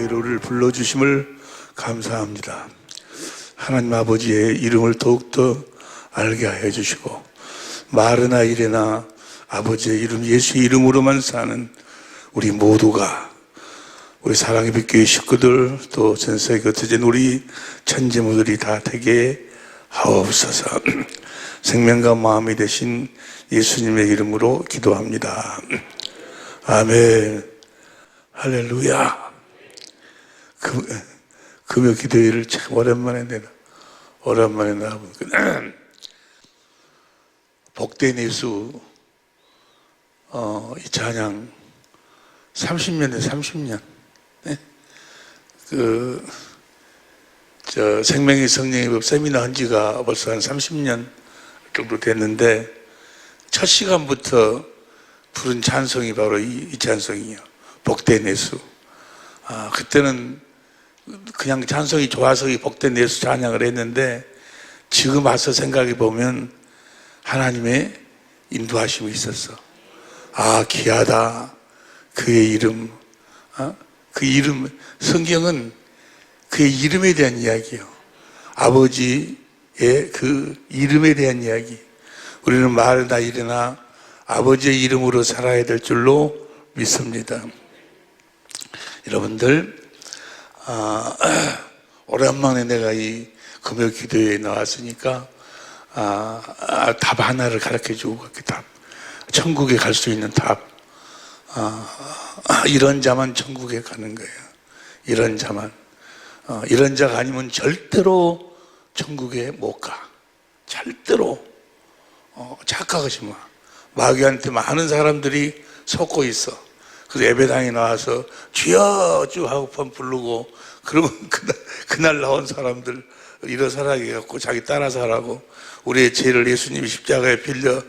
우리를 불러주심을 감사합니다. 하나님 아버지의 이름을 더욱더 알게 하여 주시고, 말이나 일이나 아버지의 이름, 예수의 이름으로만 사는 우리 모두가, 우리 사랑의 빛교회 식구들, 또 전세계 흩어진 우리 천재무들이 다 되게 하옵소서. 생명과 마음이 되신 예수님의 이름으로 기도합니다. 아멘. 할렐루야. 금요 기도회를 참 오랜만에 나와보니까 복된 예수 이 찬양 30년 돼. 30년. 네? 생명의 성령의 법 세미나 한 지가 벌써 한 30년 정도 됐는데, 첫 시간부터 부른 찬송이 바로 이 찬송이에요. 복된 예수. 그때는 그냥 찬송이 좋아서 이 복된 예수 찬양을 했는데, 지금 와서 생각해 보면 하나님의 인도하심이 있었어. 귀하다. 그의 이름. 그 이름, 성경은 그의 이름에 대한 이야기예요. 아버지의 그 이름에 대한 이야기. 우리는 말이나 일이나 아버지의 이름으로 살아야 될 줄로 믿습니다. 여러분들, 오랜만에 내가 이 금요 기도회에 나왔으니까 답 하나를 가르쳐 주고 갈게. 답. 천국에 갈 수 있는 답. 이런 자만 천국에 가는 거예요. 이런 자만. 이런 자가 아니면 절대로 천국에 못 가. 절대로. 착각하지 마. 마귀한테 많은 사람들이 속고 있어. 그래서 예배당에 나와서 주여 주 하고 부르고, 그러면 그날 나온 사람들 일어서라 해갖고 자기 따라서 하라고, 우리의 죄를 예수님이 십자가에 빌려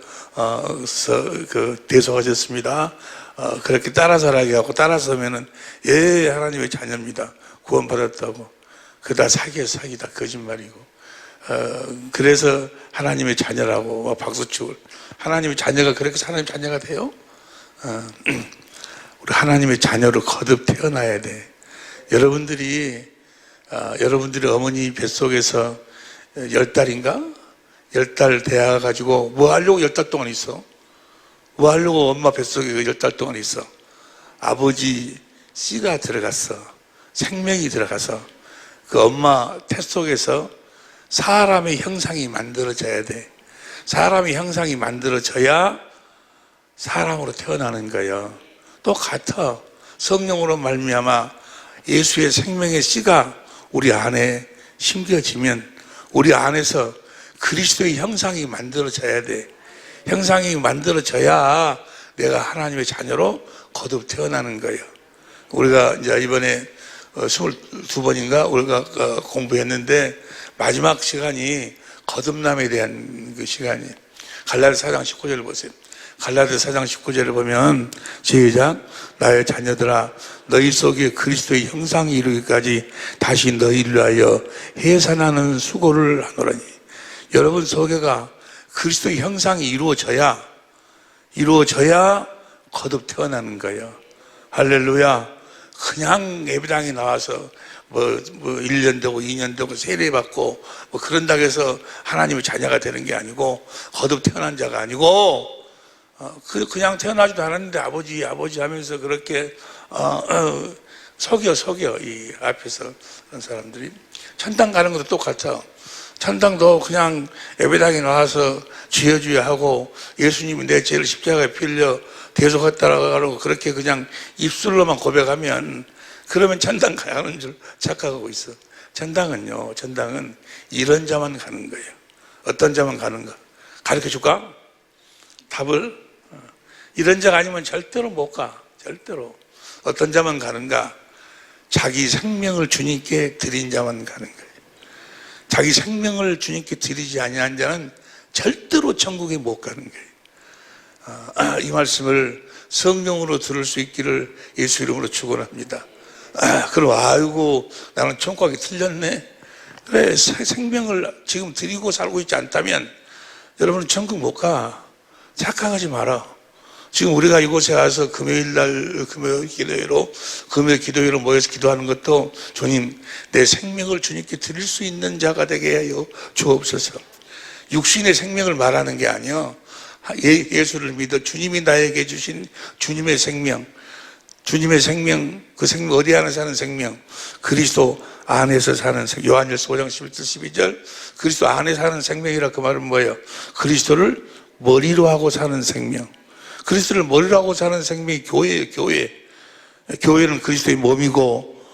대속하셨습니다. 그렇게 따라서 하라 해갖고 따라서면은 하나님의 자녀입니다. 구원받았다고. 그다 사기다. 거짓말이고. 그래서 하나님의 자녀라고 박수치고. 하나님의 자녀가 그렇게 하나님의 자녀가 돼요? 우리 하나님의 자녀로 거듭 태어나야 돼. 여러분들이 어머니 뱃속에서 10달인가? 10달 되어가지고 뭐 하려고 10달 동안 있어? 뭐 하려고 엄마 뱃속에 10달 동안 있어? 아버지 씨가 들어갔어. 생명이 들어가서 그 엄마 태 속에서 사람의 형상이 만들어져야 돼. 사람의 형상이 만들어져야 사람으로 태어나는 거예요. 똑같아. 성령으로 말미암아 예수의 생명의 씨가 우리 안에 심겨지면 우리 안에서 그리스도의 형상이 만들어져야 돼. 형상이 만들어져야 내가 하나님의 자녀로 거듭 태어나는 거예요. 우리가 이제 이번에 22번인가 우리가 공부했는데, 마지막 시간이 거듭남에 대한 그 시간이에요. 갈라디아 4장 19절을 보세요. 갈라디아 4장 19절을 보면 시작. 나의 자녀들아, 너희 속에 그리스도의 형상이 이루기까지 다시 너희를 위하여 해산하는 수고를 하노라니. 여러분 속에가 그리스도의 형상이 이루어져야 거듭 태어나는 거예요. 할렐루야. 그냥 예배당에 나와서 뭐 1년 되고 2년 되고 세례받고 뭐 그런다고 해서 하나님의 자녀가 되는 게 아니고, 거듭 태어난 자가 아니고, 그냥 태어나지도 않았는데 아버지 하면서 그렇게 속여 이 앞에서 그런 사람들이. 천당 가는 것도 똑같아. 천당도 그냥 예배당에 나와서 주여 하고 예수님이 내 죄를 십자가에 빌려 대속했다라고 그렇게 그냥 입술로만 고백하면, 그러면 천당 가는 줄 착각하고 있어. 천당은 이런 자만 가는 거예요. 어떤 자만 가는가? 가르쳐 줄까? 답을? 이런 자가 아니면 절대로 못 가. 절대로. 어떤 자만 가는가? 자기 생명을 주님께 드린 자만 가는 거예요. 자기 생명을 주님께 드리지 아니한 자는 절대로 천국에 못 가는 거예요. 이 말씀을 성령으로 들을 수 있기를 예수 이름으로 축원합니다. 그럼 아이고 나는 천국 가기 틀렸네. 그래, 생명을 지금 드리고 살고 있지 않다면 여러분은 천국 못 가. 착각하지 마라. 지금 우리가 이곳에 와서 금요일 기도회로 모여서 기도하는 것도 주님, 내 생명을 주님께 드릴 수 있는 자가 되게 하여 주옵소서. 육신의 생명을 말하는 게 아니요, 예수를 믿어 주님이 나에게 주신 주님의 생명, 그 생명 어디 안에 사는 생명? 그리스도 안에서 사는 생명. 요한일서 5장 11절 12절, 그리스도 안에 사는 생명이라. 그 말은 뭐예요? 그리스도를 머리로 하고 사는 생명. 그리스도를 머리로 하고 사는 생명이 교회예요. 교회는 그리스도의 몸이고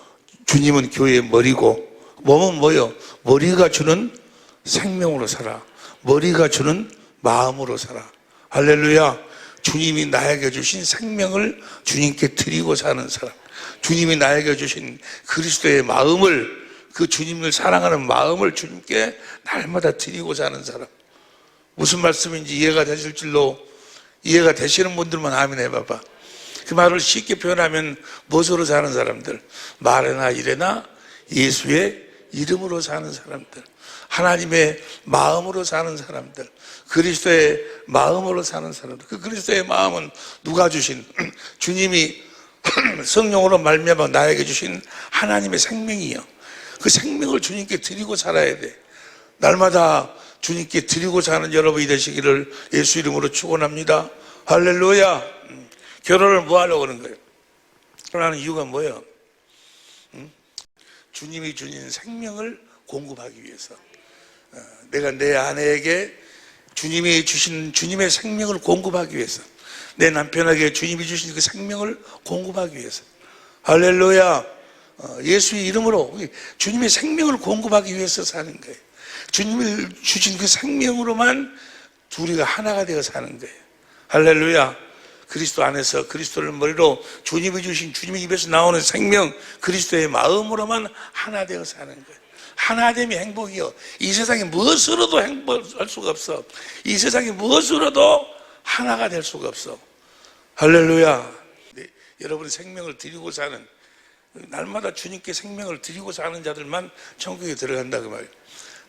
주님은 교회의 머리고. 몸은 뭐예요? 머리가 주는 생명으로 살아. 머리가 주는 마음으로 살아. 할렐루야. 주님이 나에게 주신 생명을 주님께 드리고 사는 사람, 주님이 나에게 주신 그리스도의 마음을, 그 주님을 사랑하는 마음을 주님께 날마다 드리고 사는 사람. 무슨 말씀인지 이해가 되시는 분들만 아멘 해봐봐. 그 말을 쉽게 표현하면 무엇으로 사는 사람들? 말이나 일에나 예수의 이름으로 사는 사람들, 하나님의 마음으로 사는 사람들, 그리스도의 마음으로 사는 사람들. 그 그리스도의 마음은 누가 주신? 주님이 성령으로 말미암아 나에게 주신 하나님의 생명이요. 그 생명을 주님께 드리고 살아야 돼. 날마다 주님께 드리고 사는 여러분이 되시기를 예수 이름으로 축원합니다. 할렐루야. 결혼을 뭐 하려고 그러는 거예요? 결혼하는 이유가 뭐예요? 주님이 주신 생명을 공급하기 위해서. 내가 내 아내에게 주님이 주신 주님의 생명을 공급하기 위해서, 내 남편에게 주님이 주신 그 생명을 공급하기 위해서. 할렐루야. 예수의 이름으로 주님의 생명을 공급하기 위해서 사는 거예요. 주님이 주신 그 생명으로만 우리가 하나가 되어 사는 거예요. 할렐루야. 그리스도 안에서 그리스도를 머리로 주님이 주신, 주님의 입에서 나오는 생명, 그리스도의 마음으로만 하나 되어 사는 거예요. 하나됨이 행복이요. 이 세상에 무엇으로도 행복할 수가 없어. 이 세상에 무엇으로도 하나가 될 수가 없어. 할렐루야. 네, 여러분의 생명을 드리고 사는, 날마다 주님께 생명을 드리고 사는 자들만 천국에 들어간다 그 말이에요.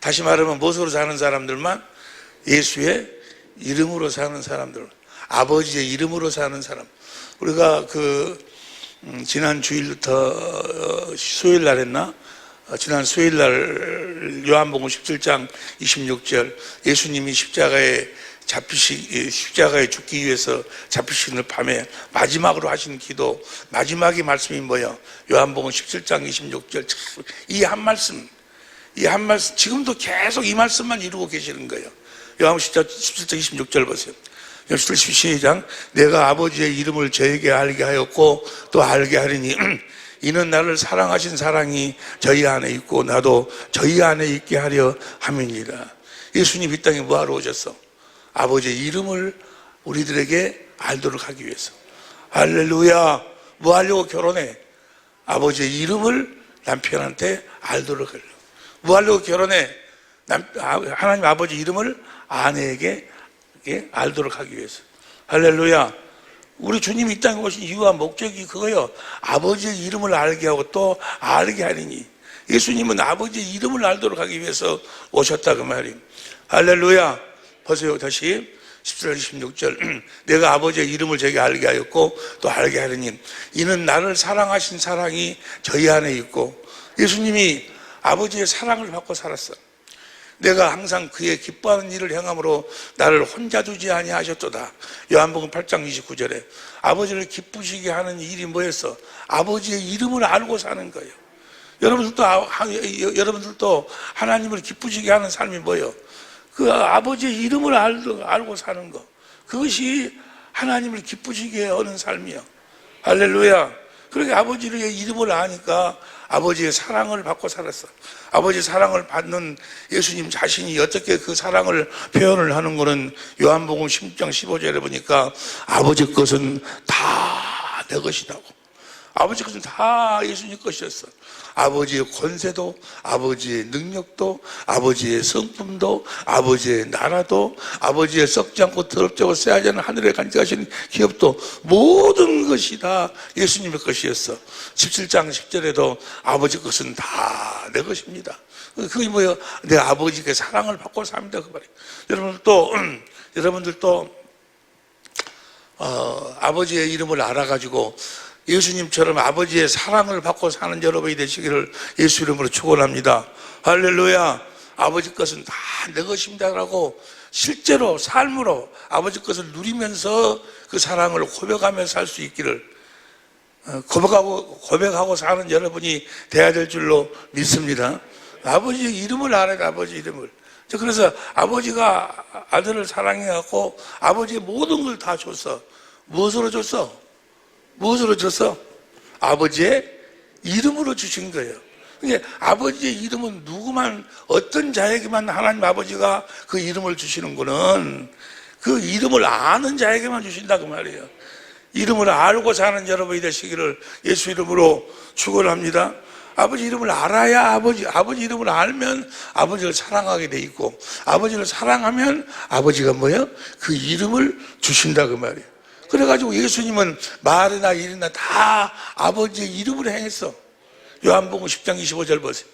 다시 말하면 무엇으로 사는 사람들만? 예수의 이름으로 사는 사람들, 아버지의 이름으로 사는 사람. 우리가 지난 주일부터 수요일 날 했나? 지난 수요일 날 요한복음 17장 26절, 예수님이 십자가에 죽기 위해서 잡히시는 밤에 마지막으로 하신 기도, 마지막의 말씀이 뭐예요? 요한복음 17장 26절. 이 한 말씀, 지금도 계속 이 말씀만 이루고 계시는 거예요. 요한복음 17장 26절 보세요. 시작. 내가 아버지의 이름을 저에게 알게 하였고 또 알게 하리니 이는 나를 사랑하신 사랑이 저희 안에 있고 나도 저희 안에 있게 하려 함이니라. 예수님 이 땅에 뭐하러 오셨어? 아버지의 이름을 우리들에게 알도록 하기 위해서. 할렐루야. 뭐 하려고 결혼해? 아버지의 이름을 남편한테 알도록 하려고. 뭐 하려고 결혼해? 하나님 아버지 이름을 아내에게 알도록 하기 위해서. 할렐루야. 우리 주님이 이 땅에 오신 이유와 목적이 그거예요. 아버지의 이름을 알게 하고 또 알게 하리니. 예수님은 아버지의 이름을 알도록 하기 위해서 오셨다 그 말이에요. 할렐루야. 보세요. 다시 17절 26절. 내가 아버지의 이름을 저에게 알게 하였고 또 알게 하리니 이는 나를 사랑하신 사랑이 저희 안에 있고. 예수님이 아버지의 사랑을 받고 살았어. 내가 항상 그의 기뻐하는 일을 행함으로 나를 혼자 두지 아니하셨도다. 요한복음 8장 29절에 아버지를 기쁘시게 하는 일이 뭐였어? 아버지의 이름을 알고 사는 거예요. 여러분들도 하나님을 기쁘시게 하는 삶이 뭐예요? 그 아버지의 이름을 알고 사는 거, 그것이 하나님을 기쁘시게 하는 삶이야. 할렐루야. 그렇게 아버지의 이름을 아니까 아버지의 사랑을 받고 살았어. 아버지의 사랑을 받는 예수님 자신이 어떻게 그 사랑을 표현을 하는 거는 요한복음 10장 15절에 보니까 아버지 것은 다 내 것이라고. 아버지 것은 다 예수님 것이었어. 아버지의 권세도, 아버지의 능력도, 아버지의 성품도, 아버지의 나라도, 아버지의 썩지 않고 더럽지 않고 쎄하지 않은 하늘에 간직하신 기업도, 모든 것이 다 예수님의 것이었어. 17장 10절에도 아버지 것은 다 내 것입니다. 그게 뭐예요? 내 아버지께 사랑을 받고 삽니다 그 말이에요. 여러분들도 아버지의 이름을 알아가지고 예수님처럼 아버지의 사랑을 받고 사는 여러분이 되시기를 예수 이름으로 축원합니다. 할렐루야. 아버지 것은 다 내 것입니다라고 실제로 삶으로 아버지 것을 누리면서 그 사랑을 고백하며 살 수 있기를 고백하고 사는 여러분이 돼야 될 줄로 믿습니다. 아버지의 이름을 알아야 돼. 아버지 이름을. 그래서 아버지가 아들을 사랑해갖고 아버지의 모든 걸 다 줬어. 무엇으로 줬어? 무엇으로 줬어? 아버지의 이름으로 주신 거예요. 그러니까 아버지의 이름은 누구만, 어떤 자에게만 하나님 아버지가 그 이름을 주시는 거는 그 이름을 아는 자에게만 주신다 그 말이에요. 이름을 알고 사는 여러분이 되시기를 예수 이름으로 축원합니다. 아버지 이름을 알아야 아버지 이름을 알면 아버지를 사랑하게 돼 있고, 아버지를 사랑하면 아버지가 뭐예요? 그 이름을 주신다 그 말이에요. 그래가지고 예수님은 말이나 일이나 다 아버지의 이름으로 행했어. 요한복음 10장 25절 보세요.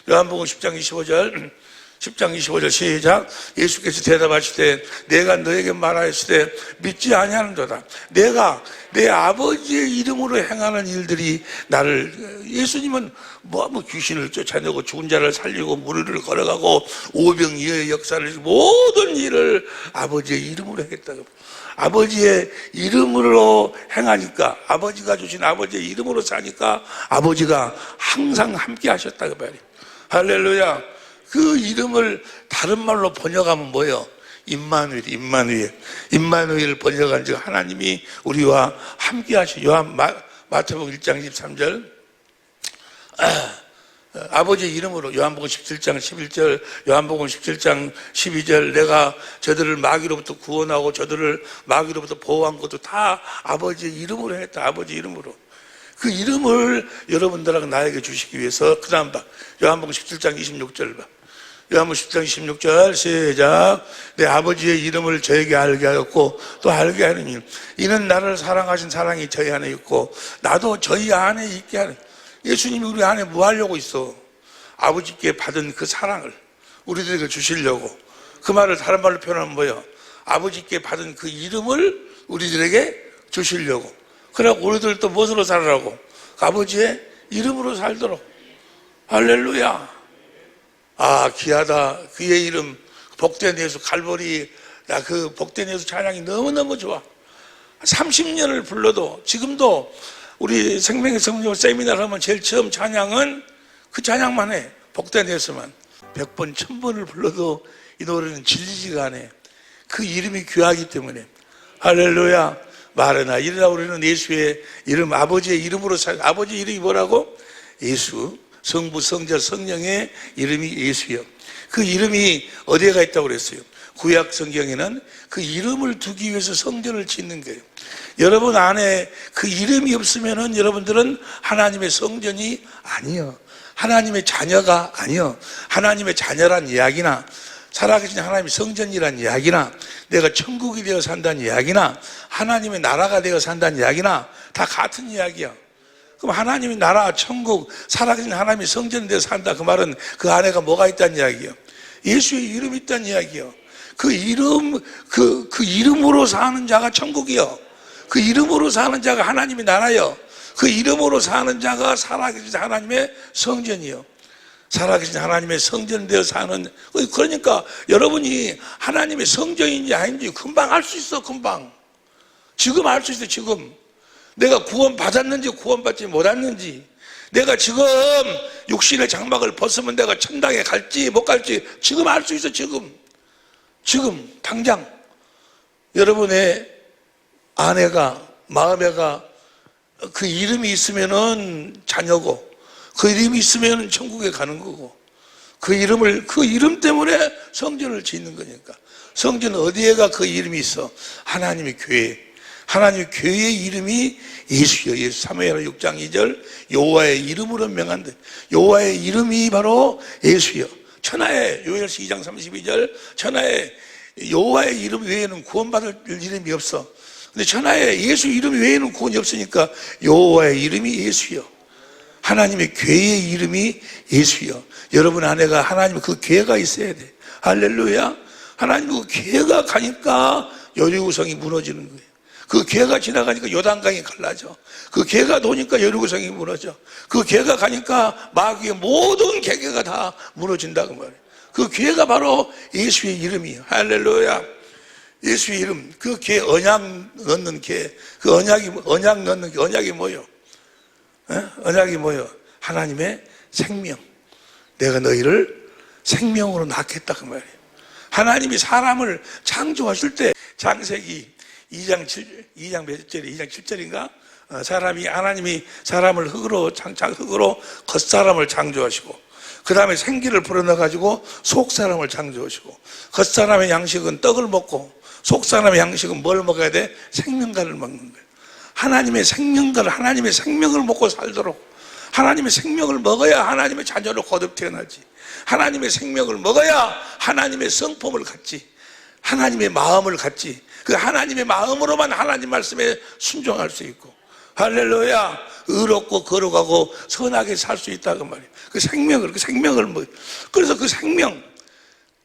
요한복음 10장 25절 10장 25절 시작. 예수께서 대답하시되 내가 너에게 말하였으되 믿지 아니하는도다. 내가 내 아버지의 이름으로 행하는 일들이 나를, 예수님은 뭐 귀신을 쫓아내고 죽은 자를 살리고 무리를 걸어가고 오병이어의 역사를, 모든 일을 아버지의 이름으로 했다고. 아버지의 이름으로 행하니까, 아버지가 주신 아버지의 이름으로 사니까 아버지가 항상 함께 하셨다 그 말이에요. 할렐루야. 그 이름을 다른 말로 번역하면 뭐예요? 임마누엘 번역한 즉 하나님이 우리와 함께 하시. 마태복음 1장 13절 아버지의 이름으로, 요한복음 17장 11절, 요한복음 17장 12절 내가 저들을 마귀로부터 구원하고 저들을 마귀로부터 보호한 것도 다 아버지의 이름으로 했다. 아버지 이름으로. 그 이름을 여러분들하고 나에게 주시기 위해서, 그 다음 봐. 요한복음 17장 26절 봐. 요한복음 10장 26절 시작. 내 아버지의 이름을 저에게 알게 하였고 또 알게 하느니 이는 나를 사랑하신 사랑이 저희 안에 있고 나도 저희 안에 있게 하는. 예수님이 우리 안에 뭐 하려고 있어? 아버지께 받은 그 사랑을 우리들에게 주시려고. 그 말을 다른 말로 표현하면 뭐예요? 아버지께 받은 그 이름을 우리들에게 주시려고. 그래갖고 우리들 또 무엇으로 살으라고? 아버지의 이름으로 살도록. 할렐루야. 아, 귀하다. 그의 이름, 복된 예수, 갈보리. 나 그 복된 예수 찬양이 너무너무 좋아. 30년을 불러도, 지금도 우리 생명의 성령 세미나를 하면 제일 처음 찬양은 그 찬양만 해. 복된 예수만. 100번, 1000번을 불러도 이 노래는 질리지가 않아. 그 이름이 귀하기 때문에. 할렐루야. 말하나 이르라. 우리는 예수의 이름, 아버지의 이름으로 아버지 이름이 뭐라고? 예수. 성부, 성자, 성령의 이름이 예수요. 그 이름이 어디에 있다고 그랬어요? 구약 성경에는 그 이름을 두기 위해서 성전을 짓는 거예요. 여러분 안에 그 이름이 없으면은 여러분들은 하나님의 성전이 아니요. 하나님의 자녀가 아니요. 하나님의 자녀란 이야기나 살아계신 하나님의 성전이란 이야기나 내가 천국이 되어 산다는 이야기나 하나님의 나라가 되어 산다는 이야기나 다 같은 이야기야. 그럼 하나님의 나라, 천국, 살아계신 하나님의 성전에 대해서 산다. 그 말은 그 안에가 뭐가 있다는 이야기예요? 예수의 이름이 있다는 이야기예요. 그 이름, 그 이름으로 사는 자가 천국이요. 그 이름으로 사는 자가 하나님의 나라요. 그 이름으로 사는 자가 살아계신 하나님의 성전이요. 살아계신 하나님의 성전 되어 사는. 그러니까 여러분이 하나님의 성전인지 아닌지 금방 알 수 있어. 금방. 지금 알 수 있어. 지금. 내가 구원받았는지 구원받지 못했는지, 내가 지금 육신의 장막을 벗으면 내가 천당에 갈지 못 갈지 지금 알 수 있어. 지금 당장. 여러분의 아내가, 마음에가 그 이름이 있으면은 자녀고, 그 이름이 있으면 천국에 가는 거고, 그 이름 때문에 성전을 짓는 거니까. 성전은 어디에가 그 이름이 있어? 하나님의 교회. 하나님의 교회의 이름이 예수요. 예수. 사무엘하 6장 2절 여호와의 이름으로 명한다. 여호와의 이름이 바로 예수요. 천하에, 요엘서 2장 32절 천하에 여호와의 이름 외에는 구원받을 이름이 없어. 근데 천하에 예수 이름 외에는 구원이 없으니까 여호와의 이름이 예수요. 하나님의 교회의 이름이 예수요. 여러분 안에가 하나님의 그 교회가 있어야 돼. 할렐루야. 하나님 그 교회가 가니까 여리고성이 무너지는 거예요. 그 개가 지나가니까 요단강이 갈라져. 그 개가 도니까 여리고성이 무너져. 그 개가 가니까 마귀의 모든 개가 다 무너진다고 말이에요. 그 개가 바로 예수의 이름이에요. 할렐루야. 예수의 이름. 그 개, 언약 넣는 개. 그 언약 넣는 게, 언약이 뭐예요? 언약이 뭐예요? 하나님의 생명. 내가 너희를 생명으로 낳겠다 그 말이에요. 하나님이 사람을 창조하실 때 창세기 2장 7절인가? 하나님이 사람을 흙으로 겉사람을 창조하시고, 그 다음에 생기를 불어넣어가지고 속사람을 창조하시고, 겉사람의 양식은 떡을 먹고, 속사람의 양식은 뭘 먹어야 돼? 생명과를 먹는 거예요. 하나님의 생명과를, 하나님의 생명을 먹고 살도록, 하나님의 생명을 먹어야 하나님의 자녀로 거듭 태어나지. 하나님의 생명을 먹어야 하나님의 성품을 갖지. 하나님의 마음을 갖지. 그 하나님의 마음으로만 하나님 말씀에 순종할 수 있고, 할렐루야, 의롭고 거룩하고 선하게 살 수 있다고 말이에요. 그 생명을 뭐, 그래서 그 생명,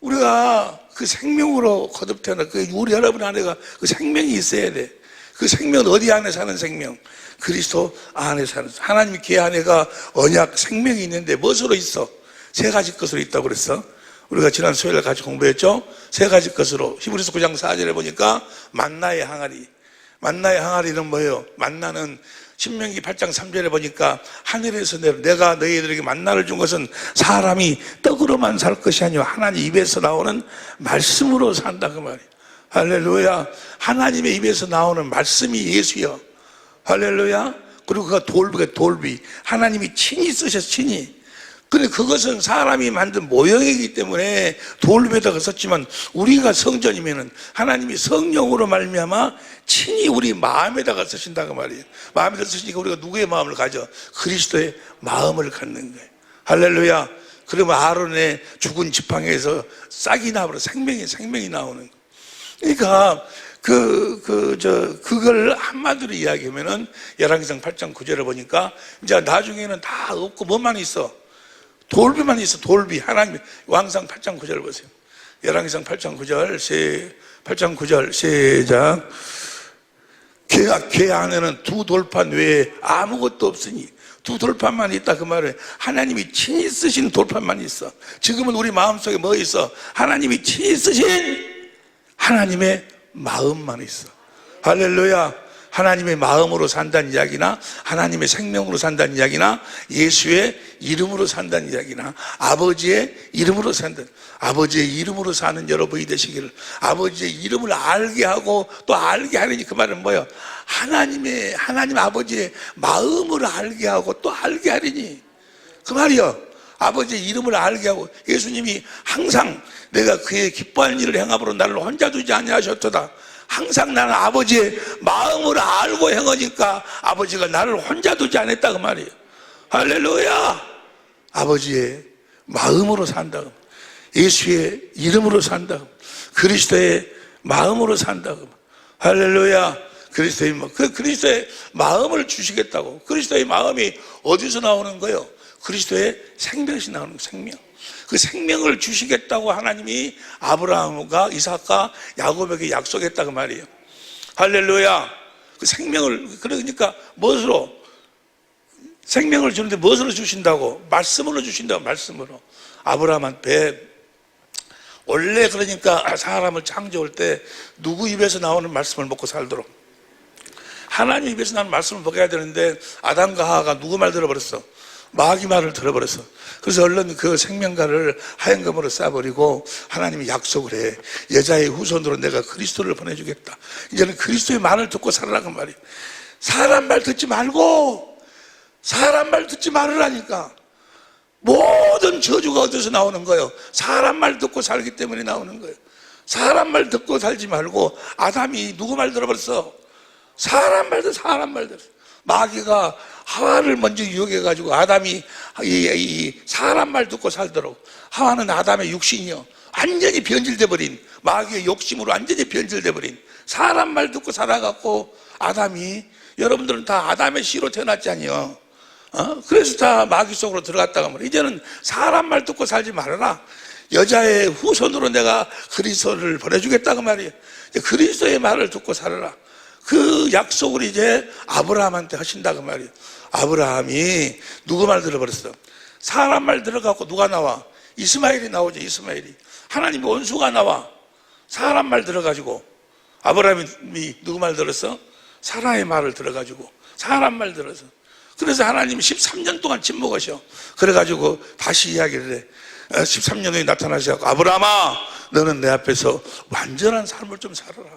우리가 그 생명으로 거듭 태어나, 우리 여러분 안에가 그 생명이 있어야 돼. 그 생명은 어디 안에 사는 생명? 그리스도 안에 사는, 하나님 계 안에가 언약 생명이 있는데 무엇으로 있어? 세 가지 것으로 있다고 그랬어. 우리가 지난 수요일에 같이 공부했죠? 세 가지 것으로. 히브리서 9장 4절에 보니까 만나의 항아리. 만나의 항아리는 뭐예요? 만나는 신명기 8장 3절에 보니까 하늘에서 내가 너희들에게 만나를 준 것은 사람이 떡으로만 살 것이 아니라 하나님 입에서 나오는 말씀으로 산다 그 말이에요. 할렐루야. 하나님의 입에서 나오는 말씀이 예수여. 할렐루야. 그리고 그가 돌비. 하나님이 친히 쓰셨어, 친히. 근데 그것은 사람이 만든 모형이기 때문에 돌비에다가 썼지만, 우리가 성전이면은 하나님이 성령으로 말미암아 친히 우리 마음에다가 쓰신다고 말이에요. 마음에다 쓰시니까 우리가 누구의 마음을 가져? 그리스도의 마음을 갖는 거예요. 할렐루야. 그러면 아론의 죽은 지팡이에서 싹이 나버려 생명이 나오는 거예요. 그러니까 그걸 한마디로 이야기하면은 열왕기상 8장 9절을 보니까 이제 나중에는 다 없고 뭐만 있어? 돌비만 있어. 돌비. 하나님 왕상 8장 9절 보세요. 열왕기상 8장 9절 시작. 궤 안에는 두 돌판 외에 아무것도 없으니, 두 돌판만 있다 그 말은 하나님이 친히 쓰신 돌판만 있어. 지금은 우리 마음속에 뭐 있어? 하나님이 친히 쓰신 하나님의 마음만 있어. 할렐루야. 하나님의 마음으로 산다는 이야기나, 하나님의 생명으로 산다는 이야기나, 예수의 이름으로 산다는 이야기나, 아버지의 이름으로 산다는, 아버지의 이름으로 사는 여러분이 되시기를, 아버지의 이름을 알게 하고 또 알게 하려니, 그 말은 뭐예요? 하나님 아버지의 마음을 알게 하고 또 알게 하려니, 그 말이요. 아버지의 이름을 알게 하고, 예수님이 항상 내가 그의 기뻐하는 일을 행함으로 나를 혼자 두지 아니하셨도다. 항상 나는 아버지의 마음을 알고 행하니까 아버지가 나를 혼자 두지 않았다 그 말이에요. 할렐루야. 아버지의 마음으로 산다. 예수의 이름으로 산다. 그리스도의 마음으로 산다. 할렐루야. 그리스도의 마음을 주시겠다고. 그리스도의 마음이 어디서 나오는 거예요? 그리스도의 생명이 나오는 거예요. 생명. 그 생명을 주시겠다고 하나님이 아브라함과 이삭과 야곱에게 약속했다 그 말이에요. 할렐루야. 그 생명을, 그러니까 무엇으로? 생명을 주는데 무엇으로 주신다고? 말씀으로 주신다고. 말씀으로. 아브라함한테 원래 그러니까 사람을 창조할 때 누구 입에서 나오는 말씀을 먹고 살도록, 하나님 입에서 나오는 말씀을 먹어야 되는데 아담과 하와가 누구 말 들어버렸어? 마귀 말을 들어버렸어. 그래서 얼른 그 생명가를 하얀금으로 싸버리고 하나님이 약속을 해. 여자의 후손으로 내가 그리스도를 보내주겠다. 이제는 그리스도의 말을 듣고 살아라고 말이에요. 사람 말 듣지 말고, 사람 말 듣지 말으라니까. 모든 저주가 어디서 나오는 거예요? 사람 말 듣고 살기 때문에 나오는 거예요. 사람 말 듣고 살지 말고, 아담이 누구 말 들어버렸어? 사람 말 들었어. 마귀가 하와를 먼저 유혹해가지고 아담이 이 사람 말 듣고 살도록. 하와는 아담의 육신이요, 완전히 변질돼 버린, 마귀의 욕심으로 완전히 변질돼 버린 사람 말 듣고 살아갖고, 아담이, 여러분들은 다 아담의 씨로 태어났잖아요. 그래서 다 마귀 속으로 들어갔다가 말이야. 이제는 사람 말 듣고 살지 말아라. 여자의 후손으로 내가 그리스도를 보내주겠다고 말이에요. 그리스도의 말을 듣고 살아라. 그 약속을 이제 아브라함한테 하신다 그 말이에요. 아브라함이 누구 말 들어버렸어? 사람 말 들어가고 누가 나와? 이스마엘이 나오죠. 이스마엘이. 하나님의 원수가 나와. 사람 말 들어가지고. 아브라함이 누구 말 들었어? 사라의 말을 들어가지고. 사람 말 들어서. 그래서 하나님이 13년 동안 침묵하셔. 그래가지고 다시 이야기를 해. 13년 후에 나타나셔서 아브라함아, 너는 내 앞에서 완전한 삶을 좀 살아라.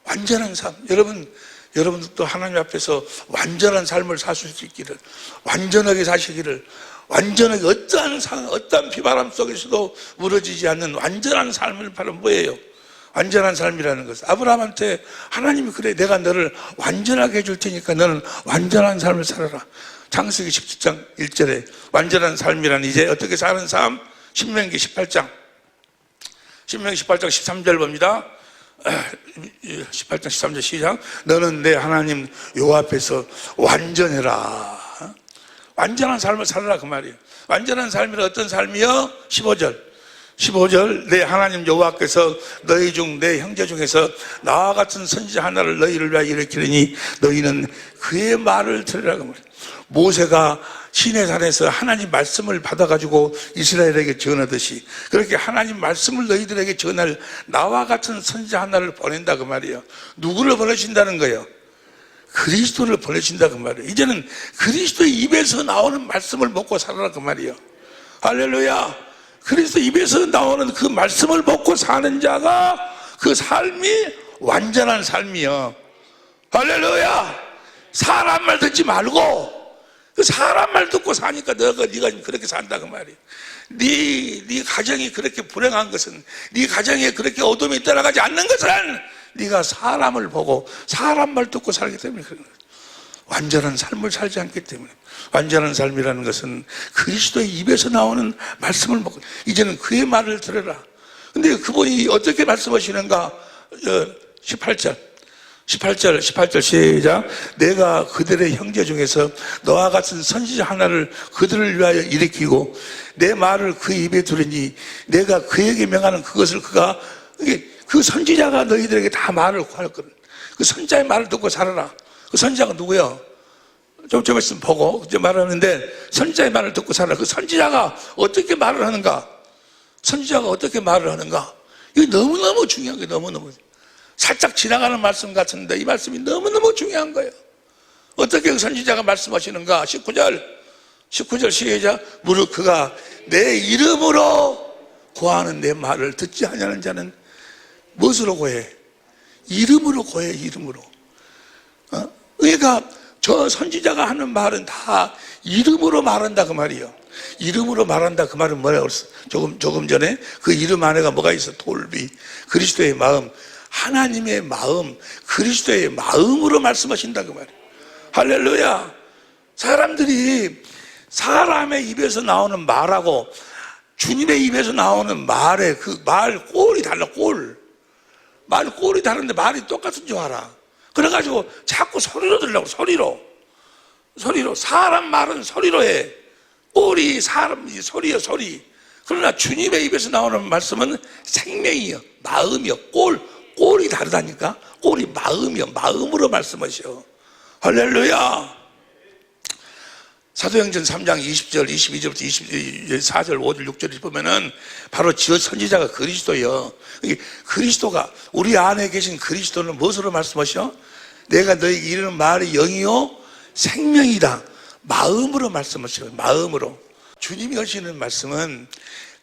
완전한 삶. 여러분들도 하나님 앞에서 완전한 삶을 사실 수 있기를, 완전하게 사시기를, 완전하게 어떠한 비바람 속에서도 무너지지 않는 완전한 삶을 바로 뭐예요? 완전한 삶이라는 것은 아브라함한테 하나님이 그래, 내가 너를 완전하게 해줄 테니까 너는 완전한 삶을 살아라. 창세기 17장 1절에 완전한 삶이란 이제 어떻게 사는 삶? 신명기 18장 13절 봅니다. 18장 13절 시작. 너는 내 하나님 여호와 앞에서 완전해라. 완전한 삶을 살아라 그 말이에요. 완전한 삶이란 어떤 삶이요? 15절 내 하나님 여호와께서 너희 중 내 형제 중에서 나와 같은 선지자 하나를 너희를 위하여 일으키리니 너희는 그의 말을 들으라 그 말이에요. 모세가 시내산에서 하나님 말씀을 받아가지고 이스라엘에게 전하듯이 그렇게 하나님 말씀을 너희들에게 전할 나와 같은 선지자 하나를 보낸다 그 말이에요. 누구를 보내신다는 거예요? 그리스도를 보내신다 그 말이에요. 이제는 그리스도의 입에서 나오는 말씀을 먹고 살아라 그 말이에요. 할렐루야. 그리스도 입에서 나오는 그 말씀을 먹고 사는 자가 그 삶이 완전한 삶이요. 할렐루야. 사람 말 듣지 말고 그 사람 말 듣고 사니까 네가 지금 그렇게 산다 그 말이에요. 네 가정이 그렇게 불행한 것은, 네 가정에 그렇게 어둠이 떠나가지 않는 것은 네가 사람을 보고 사람 말 듣고 살기 때문에 그런 거예요. 완전한 삶을 살지 않기 때문에. 완전한 삶이라는 것은 그리스도의 입에서 나오는 말씀을 먹고 이제는 그의 말을 들으라. 근데 그분이 어떻게 말씀하시는가? 18절 시작. 내가 그들의 형제 중에서 너와 같은 선지자 하나를 그들을 위하여 일으키고 내 말을 그 입에 두르니 내가 그에게 명하는 그것을 그가, 그 선지자가 너희들에게 다 말을 구하였거든. 그 선지자의 말을 듣고 살아라. 그 선지자가 누구야? 좀 있으면 보고 이제 말하는데 선지자의 말을 듣고 살아라. 그 선지자가 어떻게 말을 하는가? 선지자가 어떻게 말을 하는가? 이게 너무너무 중요한 거예요. 너무너무. 살짝 지나가는 말씀 같은데 이 말씀이 너무너무 중요한 거예요. 어떻게 그 선지자가 말씀하시는가? 19절 시작. 무릇 그가 내 이름으로 고하는 내 말을 듣지 아니하는 자는 무엇으로 고해? 이름으로 고해. 이름으로. 그러니까 저 선지자가 하는 말은 다 이름으로 말한다 그 말이에요. 이름으로 말한다 그 말은 뭐라고 그랬어? 조금 전에 그 이름 안에가 뭐가 있어? 돌비, 그리스도의 마음, 하나님의 마음, 그리스도의 마음으로 말씀하신다 그 말이에요. 할렐루야. 사람들이 사람의 입에서 나오는 말하고 주님의 입에서 나오는 말의 그 말 꼴이 달라. 말 꼴이 다른데 말이 똑같은 줄 알아. 그래가지고 자꾸 소리로 들으려고. 소리로. 사람 말은 소리로 해. 꼴이 사람 소리요. 그러나 주님의 입에서 나오는 말씀은 생명이요, 마음이요. 꼴이 다르다니까. 꼴이 마음이요, 마음으로 말씀하셔. 할렐루야. 사도행전 3장 20절, 22절부터 24절, 5절, 6절을 보면은 바로 저 선지자가 그리스도예요. 그리스도가, 우리 안에 계신 그리스도는 무엇으로 말씀하셔? 내가 너에게 이르는 말이 영이요 생명이다. 마음으로 말씀하셔요. 마음으로. 주님이 하시는 말씀은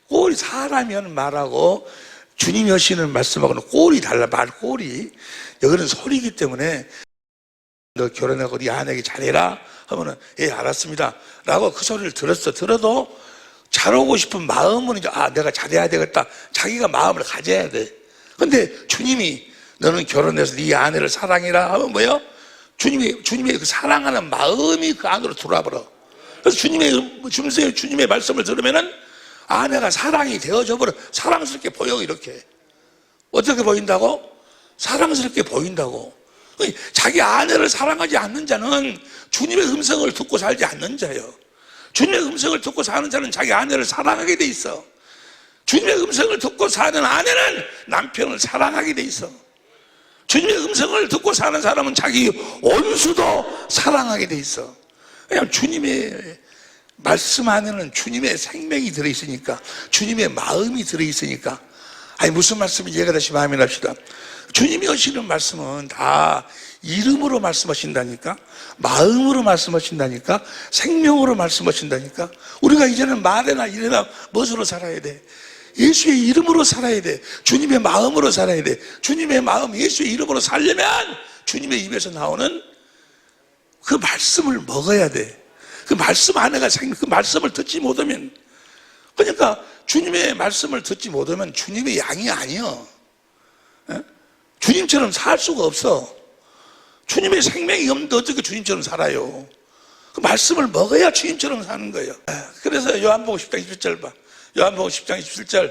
꼴이, 사람이 하는 말하고 주님이 하시는 말씀하고는 꼴이 달라. 말 꼴이. 여기는 소리이기 때문에 너 결혼하고 네 아내에게 잘해라 하면은 예 알았습니다 라고 그 소리를 들어도 잘 오고 싶은 마음은 이제 내가 잘해야 되겠다, 자기가 마음을 가져야 돼. 근데 주님이 너는 결혼해서 네 아내를 사랑해라 하면 뭐예요? 주님의 그 사랑하는 마음이 그 안으로 들어와 버려. 그래서 주님의 말씀을 들으면은 아내가 사랑이 되어져 버려. 사랑스럽게 보여. 이렇게 어떻게 보인다고? 사랑스럽게 보인다고. 자기 아내를 사랑하지 않는 자는 주님의 음성을 듣고 살지 않는 자예요. 주님의 음성을 듣고 사는 자는 자기 아내를 사랑하게 돼 있어. 주님의 음성을 듣고 사는 아내는 남편을 사랑하게 돼 있어. 주님의 음성을 듣고 사는 사람은 자기 원수도 사랑하게 돼 있어. 그냥 주님의 말씀 안에는 주님의 생명이 들어있으니까, 주님의 마음이 들어있으니까. 아니 무슨 말씀인지 이해가 다시 마음에 납시다. 주님이 하시는 말씀은 다 이름으로 말씀하신다니까, 마음으로 말씀하신다니까, 생명으로 말씀하신다니까. 우리가 이제는 말이나 이래나 무엇으로 살아야 돼? 예수의 이름으로 살아야 돼. 주님의 마음으로 살아야 돼. 주님의 마음, 예수의 이름으로 살려면 주님의 입에서 나오는 그 말씀을 먹어야 돼. 그 말씀 안에가 그 말씀을 듣지 못하면, 그러니까 주님의 말씀을 듣지 못하면 주님의 양이 아니여. 주님처럼 살 수가 없어. 주님의 생명이 없는데 어떻게 주님처럼 살아요? 그 말씀을 먹어야 주님처럼 사는 거예요. 그래서 요한복음 10장 27절 봐. 요한복음 10장 27절,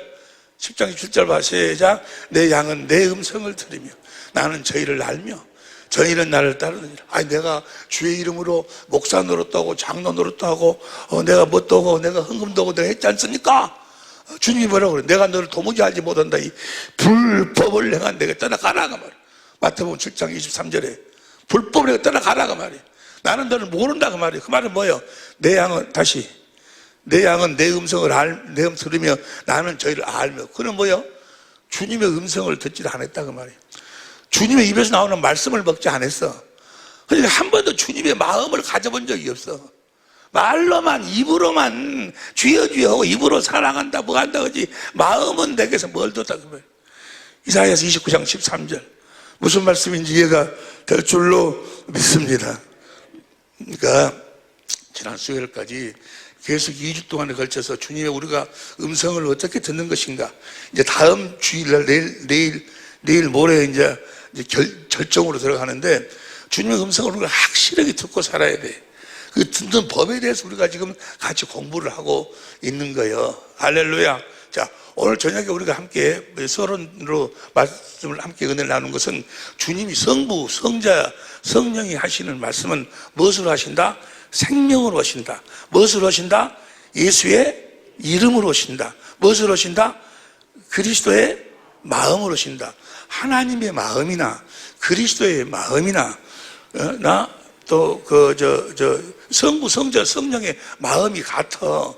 10장 27절 봐. 시작. 내 양은 내 음성을 들으며 나는 저희를 알며 저희는 나를 따르느니라. 아니 내가 주의 이름으로 목사 노릇도 하고 장로 노릇도 하고 내가 뭣도 하고 내가 헌금도 하고 내가 했지 않습니까? 주님이 뭐라고 그래? 내가 너를 도무지 알지 못한다. 이 불법을 행한 내가 떠나가라가 말이야. 마태복음 7장 23절에 불법을 내가 떠나가라가 말이야. 나는 너를 모른다고 말이야. 그 말은 뭐예요? 내 양은 다시 내 양은 내 음성을 내 음성을 들으며 나는 저희를 알며. 그는 뭐예요? 주님의 음성을 듣지 않았다 그 말이에요. 주님의 입에서 나오는 말씀을 먹지 않았어. 그러니까 한 번도 주님의 마음을 가져본 적이 없어. 말로만, 입으로만 주여 주여 하고 입으로 사랑한다 뭐 한다 그러지 마음은 내게서 멀었다 그 말이에요. 이사야서 29장 13절 무슨 말씀인지 이해가 될 줄로 믿습니다. 그러니까 지난 수요일까지 계속 2주 동안에 걸쳐서 주님의 우리가 음성을 어떻게 듣는 것인가. 이제 다음 주일날 내일 모레 이제 결정으로 들어가는데 주님의 음성을 우리가 확실하게 듣고 살아야 돼. 그 듣는 법에 대해서 우리가 지금 같이 공부를 하고 있는 거예요. 할렐루야. 자, 오늘 저녁에 우리가 함께 서론으로 말씀을 함께 은혜를 나눈 것은 주님이 성부, 성자, 성령이 하시는 말씀은 무엇으로 하신다? 생명으로 하신다. 무엇으로 하신다? 예수의 이름으로 하신다. 무엇으로 하신다? 그리스도의 마음으로 하신다. 하나님의 마음이나 그리스도의 마음이나 또 성부, 성자, 성령의 마음이 같아. 또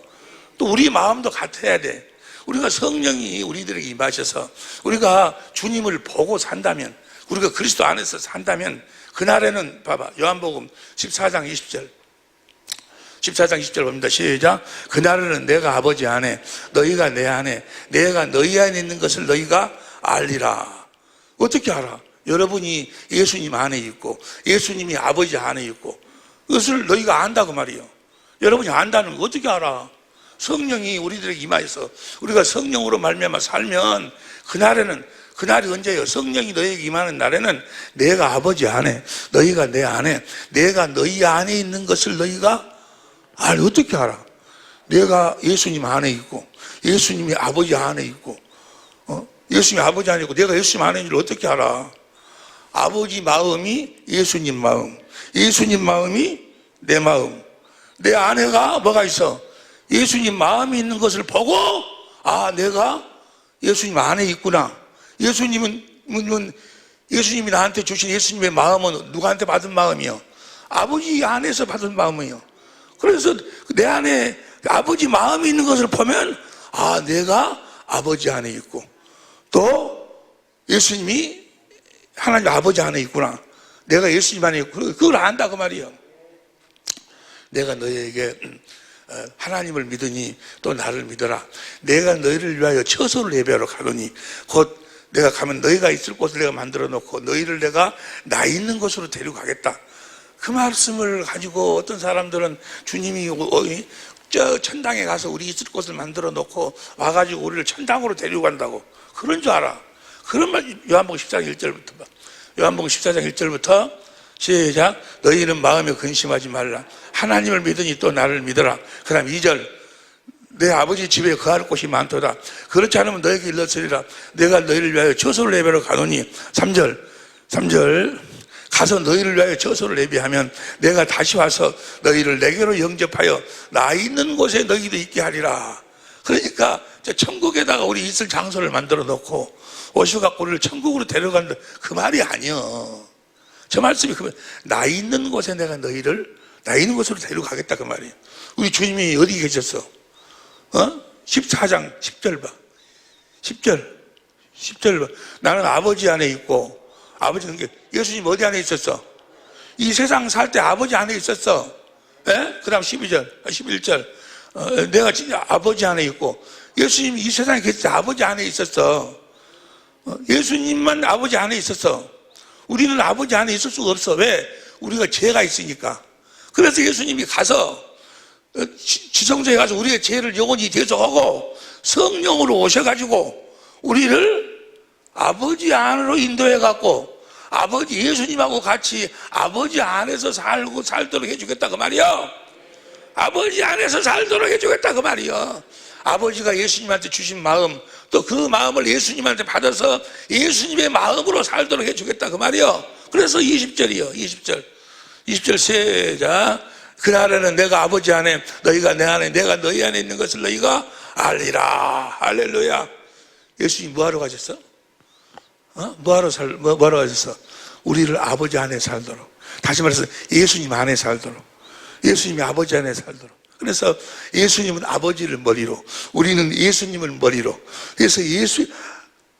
우리 마음도 같아야 돼. 우리가 성령이 우리들에게 임하셔서 우리가 주님을 보고 산다면, 우리가 그리스도 안에서 산다면 그날에는 봐봐. 요한복음 14장 20절 14장 20절 봅니다. 시작. 그날에는 내가 아버지 안에 너희가 내 안에 내가 너희 안에 있는 것을 너희가 알리라. 어떻게 알아? 여러분이 예수님 안에 있고 예수님이 아버지 안에 있고 그것을 너희가 안다고 말이에요. 여러분이 안다는 거 어떻게 알아? 성령이 우리들에게 임하여서 우리가 성령으로 말미암아 살면 그날이 언제예요? 성령이 너희에게 임하는 날에는 내가 아버지 안에 너희가 내 안에 내가 너희 안에 있는 것을 너희가 어떻게 알아? 내가 예수님 안에 있고 예수님이 아버지 안에 있고 예수님이 아버지 안에 있고 내가 예수님 안에 있는 줄 어떻게 알아? 아버지 마음이 예수님 마음, 예수님 마음이 내 마음, 내 안에가 뭐가 있어? 예수님 마음이 있는 것을 보고 내가 예수님 안에 있구나. 예수님이 나한테 주신 예수님의 마음은 누구한테 받은 마음이요? 아버지 안에서 받은 마음이요. 그래서 내 안에 아버지 마음이 있는 것을 보면 내가 아버지 안에 있고 또 예수님이 하나님 아버지 안에 있구나. 내가 예수님 안에 있고 그걸 안다 그 말이에요. 내가 너희에게 하나님을 믿으니 또 나를 믿어라. 내가 너희를 위하여 처소를 예배하러 가노니 곧 내가 가면 너희가 있을 곳을 내가 만들어 놓고 너희를 내가 나 있는 곳으로 데리고 가겠다. 그 말씀을 가지고 어떤 사람들은 주님이 저 천당에 가서 우리 있을 곳을 만들어 놓고 와가지고 우리를 천당으로 데리고 간다고 그런 줄 알아. 그런 말 요한복음 14장 1절부터 봐. 요한복음 14장 1절부터 시작. 너희는 마음에 근심하지 말라. 하나님을 믿으니 또 나를 믿어라. 그 다음 2절. 내 아버지 집에 거할 곳이 많도다. 그렇지 않으면 너에게 일렀으리라. 내가 너희를 위하여 처소를 예배하러 가노니 3절. 가서 너희를 위하여 처소를 예비하면 내가 다시 와서 너희를 내게로 영접하여 나 있는 곳에 너희도 있게 하리라. 그러니까 천국에다가 우리 있을 장소를 만들어 놓고 오셔갖고 우리를 천국으로 데려간다, 그 말이 아니여. 저 말씀이 나 있는 곳에 내가 너희를 나 있는 곳으로 데려가겠다 그 말이에요. 우리 주님이 어디 계셨어? 14장 10절 봐. 10절 봐. 나는 아버지 안에 있고, 아버지는 예수님 어디 안에 있었어? 이 세상 살 때 아버지 안에 있었어. 그 다음 11절. 내가 진짜 아버지 안에 있고, 예수님이 이 세상에 계실 때 아버지 안에 있었어. 예수님만 아버지 안에 있었어. 우리는 아버지 안에 있을 수가 없어. 왜? 우리가 죄가 있으니까. 그래서 예수님이 가서 지성소에 가서 우리의 죄를 영원히 대속하고 성령으로 오셔가지고 우리를 아버지 안으로 인도해갖고 아버지 예수님하고 같이 아버지 안에서 살도록 해주겠다 그 말이요. 아버지 안에서 살도록 해주겠다 그 말이요. 아버지가 예수님한테 주신 마음, 또 그 마음을 예수님한테 받아서 예수님의 마음으로 살도록 해주겠다 그 말이요. 그래서 20절이요. 20절 시작. 그날에는 내가 아버지 안에, 너희가 내 안에, 내가 너희 안에 있는 것을 너희가 알리라. 할렐루야. 예수님 뭐하러 가셨어? 뭐하러 가셨어? 우리를 아버지 안에 살도록. 다시 말해서 예수님 안에 살도록. 예수님이 아버지 안에 살도록. 그래서 예수님은 아버지를 머리로, 우리는 예수님을 머리로. 그래서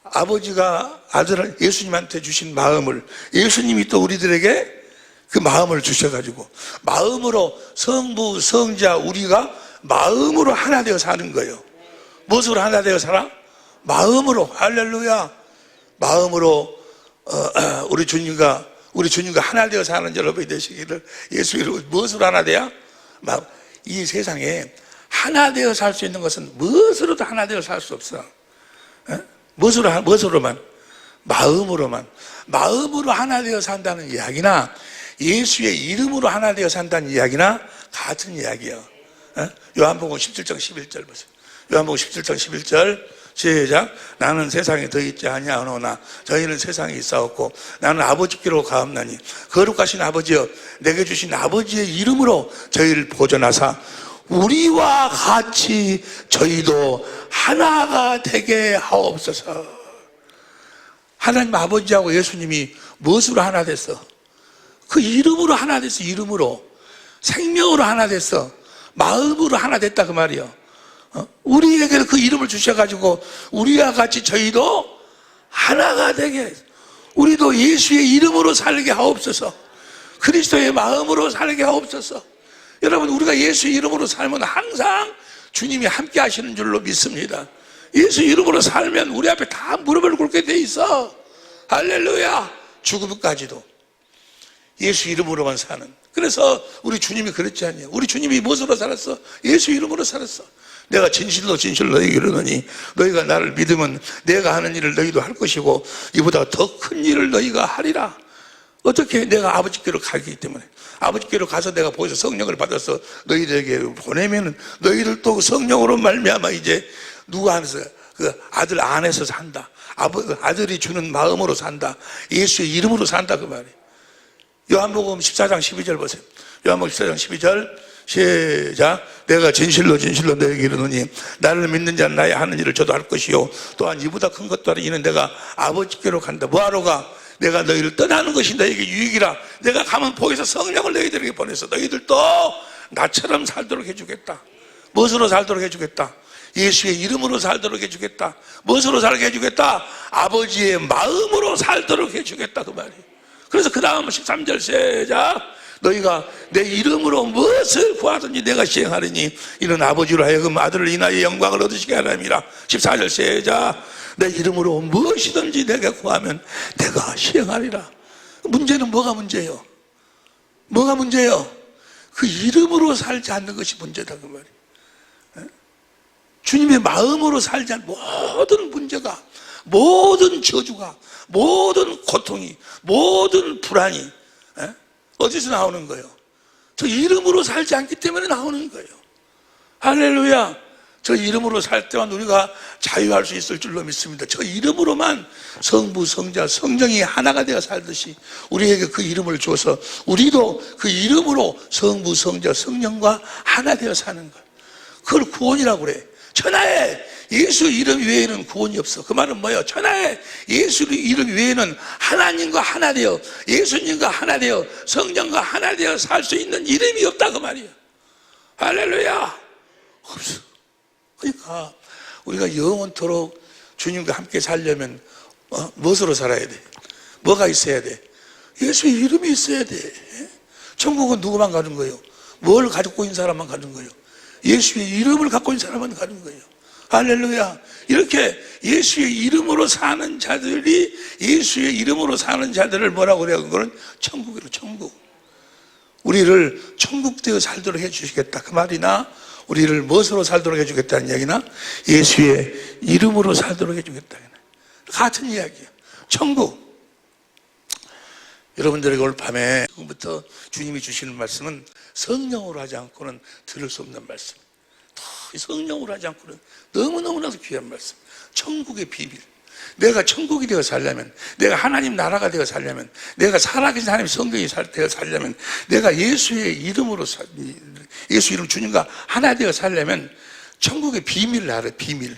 아버지가 아들 예수님한테 주신 마음을 예수님이 또 우리들에게 그 마음을 주셔가지고 마음으로 성부 성자 우리가 마음으로 하나 되어 사는 거예요. 무엇으로 하나 되어 살아? 마음으로. 할렐루야. 마음으로 우리 주님과 하나 되어 사는 여러분이 되시기를 예수 이름으로. 무엇으로 하나 되어? 이 세상에 하나 되어 살 수 있는 것은 무엇으로도 하나 되어 살 수 없어. 무엇으로만? 마음으로만. 마음으로 하나 되어 산다는 이야기나 예수의 이름으로 하나 되어 산다는 이야기나 같은 이야기예요. 요한복음 17장 11절 보세요. 요한복음 17장 11절 시작. 나는 세상에 더 있지 아니하노나 저희는 세상에 있사옵고 나는 아버지께로 가옵나니 거룩하신 아버지여 내게 주신 아버지의 이름으로 저희를 보존하사 우리와 같이 저희도 하나가 되게 하옵소서. 하나님 아버지하고 예수님이 무엇으로 하나 됐어? 그 이름으로 하나 됐어. 이름으로. 생명으로 하나 됐어. 마음으로 하나 됐다 그 말이요. 우리에게 그 이름을 주셔가지고 우리와 같이 저희도 하나가 되게, 우리도 예수의 이름으로 살게 하옵소서. 그리스도의 마음으로 살게 하옵소서. 여러분, 우리가 예수의 이름으로 살면 항상 주님이 함께 하시는 줄로 믿습니다. 예수 이름으로 살면 우리 앞에 다 무릎을 꿇게 돼 있어. 할렐루야. 죽음까지도 예수 이름으로만 사는. 그래서 우리 주님이 그랬지 않냐. 우리 주님이 무엇으로 살았어? 예수 이름으로 살았어. 내가 진실로 너희에게 이르노니 너희가 나를 믿으면 내가 하는 일을 너희도 할 것이고 이보다 더 큰 일을 너희가 하리라. 어떻게? 내가 아버지께로 가기 때문에. 아버지께로 가서 내가 보여서 성령을 받아서 너희들에게 보내면은 너희들도 성령으로 말미암아 이제 누구 안에서, 그 아들 안에서 산다. 아들이 주는 마음으로 산다. 예수의 이름으로 산다 그 말이에요. 요한복음 14장 12절 보세요. 요한복음 14장 12절 시작. 내가 진실로 너에게 이르노니 나를 믿는 자는 나의 하는 일을 저도 할 것이요 또한 이보다 큰 것도 하리. 이는 내가 아버지께로 간다. 뭐하러 가? 내가 너희를 떠나는 것이 너에게 유익이라. 내가 가면 보여서 성령을 너희들에게 보내서 너희들도 나처럼 살도록 해주겠다. 무엇으로 살도록 해주겠다? 예수의 이름으로 살도록 해주겠다. 무엇으로 살게 해주겠다? 아버지의 마음으로 살도록 해주겠다 그 말이에요. 그래서 그 다음 13절 시작. 너희가 내 이름으로 무엇을 구하든지 내가 시행하리니 이는 아버지로 하여금 아들을 인하여 영광을 얻으시게 하람이라. 14절 시작. 내 이름으로 무엇이든지 내가 구하면 내가 시행하리라. 문제는 뭐가 문제예요? 뭐가 문제예요? 그 이름으로 살지 않는 것이 문제다 그 말이에요. 주님의 마음으로 살지 않는 모든 문제가, 모든 저주가, 모든 고통이, 모든 불안이 어디서 나오는 거예요? 저 이름으로 살지 않기 때문에 나오는 거예요. 할렐루야. 저 이름으로 살 때만 우리가 자유할 수 있을 줄로 믿습니다. 저 이름으로만 성부, 성자, 성령이 하나가 되어 살듯이 우리에게 그 이름을 줘서 우리도 그 이름으로 성부, 성자, 성령과 하나 되어 사는 거예요. 그걸 구원이라고 그래. 천하에 예수 이름 외에는 구원이 없어. 그 말은 뭐예요? 천하에 예수 이름 외에는 하나님과 하나 되어, 예수님과 하나 되어, 성령과 하나 되어 살 수 있는 이름이 없다 그 말이에요. 할렐루야. 없어. 그러니까 우리가 영원토록 주님과 함께 살려면 무엇으로 살아야 돼? 뭐가 있어야 돼? 예수의 이름이 있어야 돼. 천국은 누구만 가는 거예요? 뭘 가지고 있는 사람만 가는 거예요? 예수의 이름을 갖고 있는 사람만 가는 거예요. 할렐루야. 이렇게 예수의 이름으로 사는 자들이, 예수의 이름으로 사는 자들을 뭐라고 그래요? 그거는 천국이로, 천국. 우리를 천국 되어 살도록 해주시겠다 그 말이나, 우리를 무엇으로 살도록 해주겠다는 이야기나, 예수의 이름으로 살도록 해주겠다, 같은 이야기예요. 천국. 여러분들에게 오늘 밤에 지금부터 주님이 주시는 말씀은 성령으로 하지 않고는 들을 수 없는 말씀. 성령으로 하지 않고는 너무너무나도 귀한 말씀. 천국의 비밀. 내가 천국이 되어 살려면, 내가 하나님 나라가 되어 살려면, 내가 살아계신 하나님 성경이 되어 살려면, 내가 예수의 이름으로 예수 이름 주님과 하나 되어 살려면 천국의 비밀을 알아요. 비밀.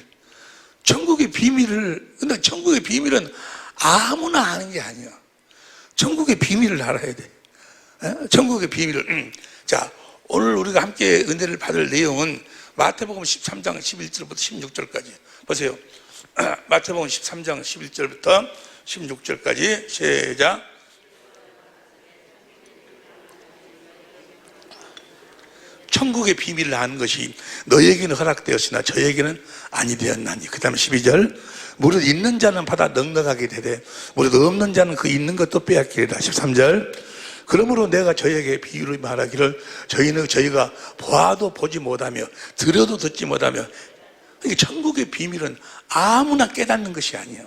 천국의 비밀을, 근데 천국의 비밀은 아무나 아는 게 아니야. 천국의 비밀을 알아야 돼. 천국의 비밀을. 자, 오늘 우리가 함께 은혜를 받을 내용은 마태복음 13장 11절부터 16절까지. 보세요. 마태복음 13장 11절부터 16절까지 시작. 천국의 비밀을 아는 것이 너에게는 허락되었으나 저에게는 아니 되었나니. 그 다음에 12절. 무릇 있는 자는 받아 넉넉하게 되되 무릇 없는 자는 그 있는 것도 빼앗기리라. 13절. 그러므로 내가 저에게 비유를 말하기를 저희가 보아도 보지 못하며 들어도 듣지 못하며. 그러니까 천국의 비밀은 아무나 깨닫는 것이 아니에요.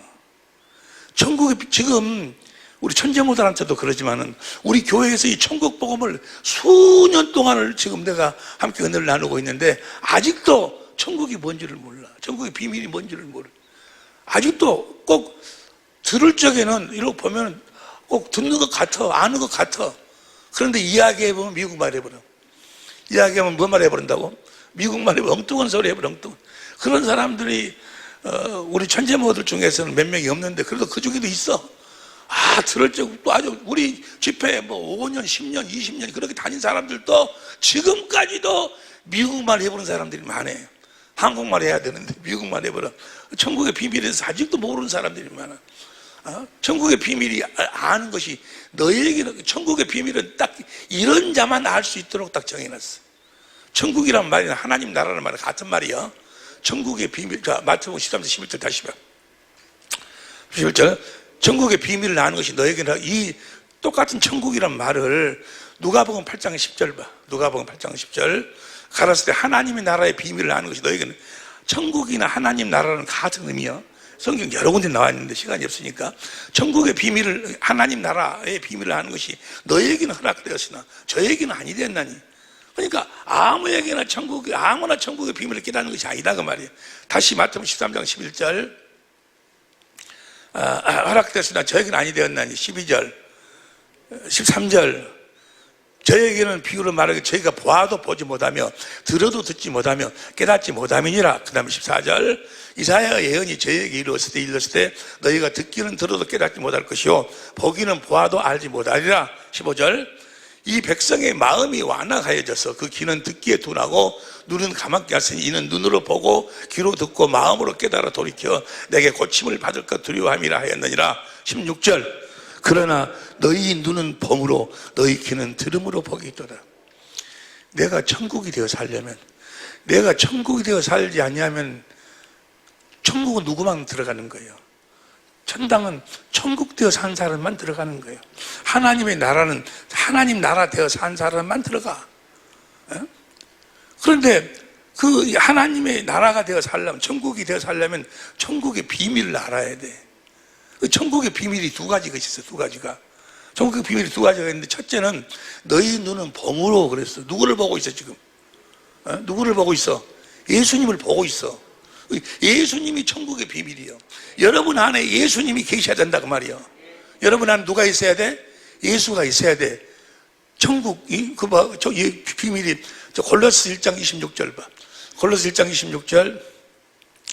지금 우리 천재모들한테도 그러지만은 우리 교회에서 이 천국 복음을 수년 동안을 지금 내가 함께 은혜를 나누고 있는데 아직도 천국이 뭔지를 몰라. 천국의 비밀이 뭔지를 몰라. 아직도 꼭 들을 적에는 이렇게 보면 꼭 듣는 것 같아, 아는 것 같아. 그런데 이야기해보면 미국말 해버려. 이야기하면 뭐 말 해버린다고? 미국말 해버려. 엉뚱한 소리 해버려. 엉뚱한. 그런 사람들이 우리 천재모들 중에서는 몇 명이 없는데 그래도 그 중에도 있어. 들을 적 또 아주 우리 집회에 뭐 5년, 10년, 20년 그렇게 다닌 사람들도 지금까지도 미국말 해보는 사람들이 많아요. 한국말 해야 되는데 미국말 해버려. 천국의 비밀에서 아직도 모르는 사람들이 많아. 천국의 비밀이 아는 것이 너희에게는, 천국의 비밀은 딱 이런 자만 알 수 있도록 딱 정해놨어. 천국이란 말이나 하나님 나라는 말은 같은 말이야. 천국의 비밀. 자, 마태복음 13장 11절 다시 봐. 11절. 천국의 비밀을 아는 것이 너에게는, 이 똑같은 천국이란 말을 누가복음 8장 10절 봐. 누가복음 8장 10절. 가라사대 때 하나님의 나라의 비밀을 아는 것이 너에게는, 천국이나 하나님 나라는 같은 의미야. 성경 여러 군데 나와 있는데 시간이 없으니까. 천국의 비밀을, 하나님 나라의 비밀을 아는 것이 너에게는 허락되었으나 저에게는 아니 되었나니. 그러니까 아무나 천국의 비밀을 깨닫는 것이 아니다 그 말이에요. 다시 마태복음 13장 11절. 허락되었으나 저에게는 아니 되었나니. 12절 13절. 저에게는 비유로 말하기 저희가 보아도 보지 못하며 들어도 듣지 못하며 깨닫지 못함이니라. 그 다음에 14절. 이사야 예언이 저에게 이르렀을 때 너희가 듣기는 들어도 깨닫지 못할 것이요 보기는 보아도 알지 못하리라. 15절. 이 백성의 마음이 완악하여져서 그 귀는 듣기에 둔하고 눈은 감았게 하시니 이는 눈으로 보고 귀로 듣고 마음으로 깨달아 돌이켜 내게 고침을 받을 것 두려워함이라 하였느니라. 16절. 그러나 너희 눈은 봄으로 너희 귀는 들음으로 복이 있도다. 내가 천국이 되어 살려면, 내가 천국이 되어 살지 아니하면 천국은 누구만 들어가는 거예요? 천당은 천국 되어 산 사람만 들어가는 거예요. 하나님의 나라는 하나님 나라 되어 산 사람만 들어가. 그런데 그 하나님의 나라가 되어 살려면, 천국이 되어 살려면 천국의 비밀을 알아야 돼. 천국의 비밀이 두 가지가 있어요. 두 가지가. 천국의 비밀이 두 가지가 있는데, 첫째는 너희 눈은 봄으로 그랬어. 누구를 보고 있어 지금? 누구를 보고 있어? 예수님을 보고 있어. 예수님이 천국의 비밀이요. 여러분 안에 예수님이 계셔야 된다 그 말이요. 여러분 안에 누가 있어야 돼? 예수가 있어야 돼. 천국, 비밀이 골로새 1장 26절 봐. 골로새 1장 26절.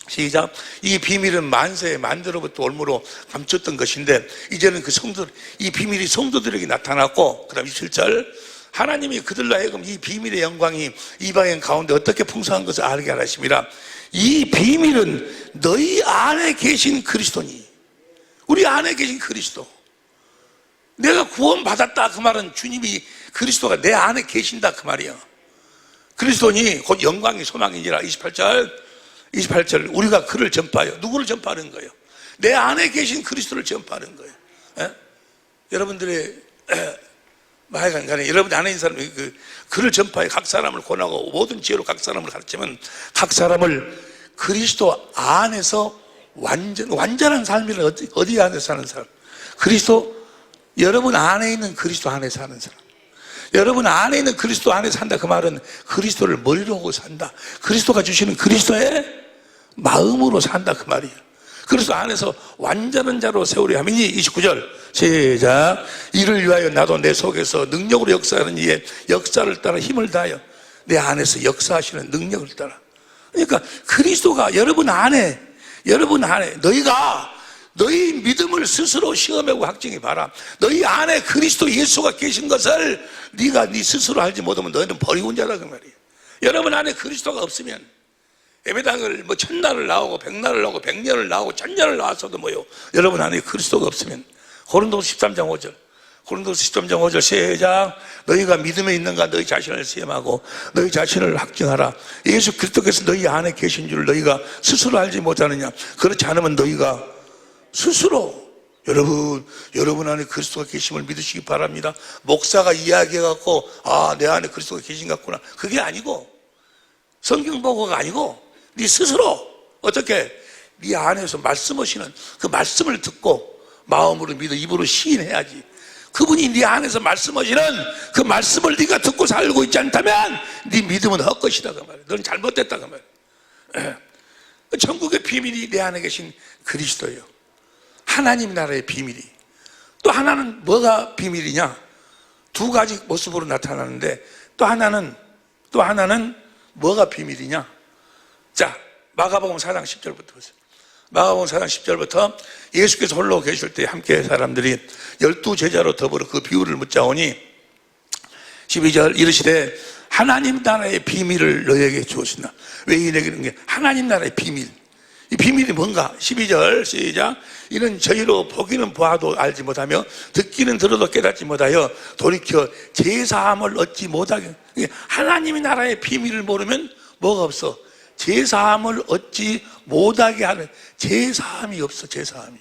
시작. 이 비밀은 만세의 만대로부터 올무로 감췄던 것인데 이제는 그 성도들, 이 비밀이 성도들에게 나타났고, 그 다음 27절, 하나님이 그들로 하여금 이 비밀의 영광이 이방인 가운데 어떻게 풍성한 것을 알게 하심이라. 이 비밀은 너희 안에 계신 그리스도니. 우리 안에 계신 그리스도. 내가 구원받았다 그 말은 주님이, 그리스도가 내 안에 계신다 그 말이야. 그리스도니 곧 영광이 소망이니라. 28절 우리가 그를 전파하여. 누구를 전파하는 거예요? 내 안에 계신 그리스도를 전파하는 거예요. 에? 여러분들의 하여간 간에 여러분 안에 있는 사람이 그를 전파해 각 사람을 권하고 모든 지혜로 각 사람을 가르치면 각 사람을 그리스도 안에서 완전한 삶이란 어디 안에서 사는 사람? 그리스도, 여러분 안에 있는 그리스도 안에 사는 사람. 여러분 안에 있는 그리스도 안에 산다 그 말은 그리스도를 머리로 하고 산다. 그리스도가 주시는 그리스도의 마음으로 산다 그 말이에요. 그리스도 안에서 완전한 자로 세우려 함이니. 29절 시작. 이를 위하여 나도 내 속에서 능력으로 역사하는 이의 역사를 따라 힘을 다하여 내 안에서 역사하시는 능력을 따라. 그러니까 그리스도가 여러분 안에 너희가 너희 믿음을 스스로 시험하고 확증해 봐라. 너희 안에 그리스도 예수가 계신 것을 네가 네 스스로 알지 못하면 너희는 버리고 온 자다 그 말이에요. 여러분 안에 그리스도가 없으면 예배당을 뭐 천날을 나오고 백날을 나오고 백년을 나오고 천년을 나왔어도 뭐요, 여러분 안에 그리스도가 없으면. 고린도서 13장 5절 고린도서 13장 5절 시작. 너희가 믿음에 있는가 너희 자신을 시험하고 너희 자신을 확증하라. 예수 그리스도께서 너희 안에 계신 줄 너희가 스스로 알지 못하느냐. 그렇지 않으면 너희가 스스로, 여러분 안에 그리스도가 계심을 믿으시기 바랍니다. 목사가 이야기해갖고 내 안에 그리스도가 계신 것 같구나, 그게 아니고, 성경 보고가 아니고 네 스스로 어떻게 네 안에서 말씀하시는 그 말씀을 듣고 마음으로 믿어 입으로 시인해야지. 그분이 네 안에서 말씀하시는 그 말씀을 네가 듣고 살고 있지 않다면 네 믿음은 헛것이다 그 말이야. 넌 잘못됐다 그 말이야. 천국의 비밀이 내 안에 계신 그리스도예요. 하나님 나라의 비밀이. 또 하나는 뭐가 비밀이냐? 두 가지 모습으로 나타나는데 또 하나는 뭐가 비밀이냐? 자, 마가복음 4장 10절부터 보세요. 마가복음 4장 10절부터 예수께서 홀로 계실 때 함께 사람들이 12제자로 더불어 그 비유를 묻자오니 12절 이르시되 하나님 나라의 비밀을 너에게 주었으나. 왜 이내게 이런 게 하나님 나라의 비밀. 이 비밀이 뭔가? 12절 시작. 이는 저희로 보기는 보아도 알지 못하며 듣기는 들어도 깨닫지 못하여 돌이켜 제사함을 얻지 못하게. 하나님의 나라의 비밀을 모르면 뭐가 없어? 제사함을 얻지 못하게 하는, 제사함이 없어. 제사함이.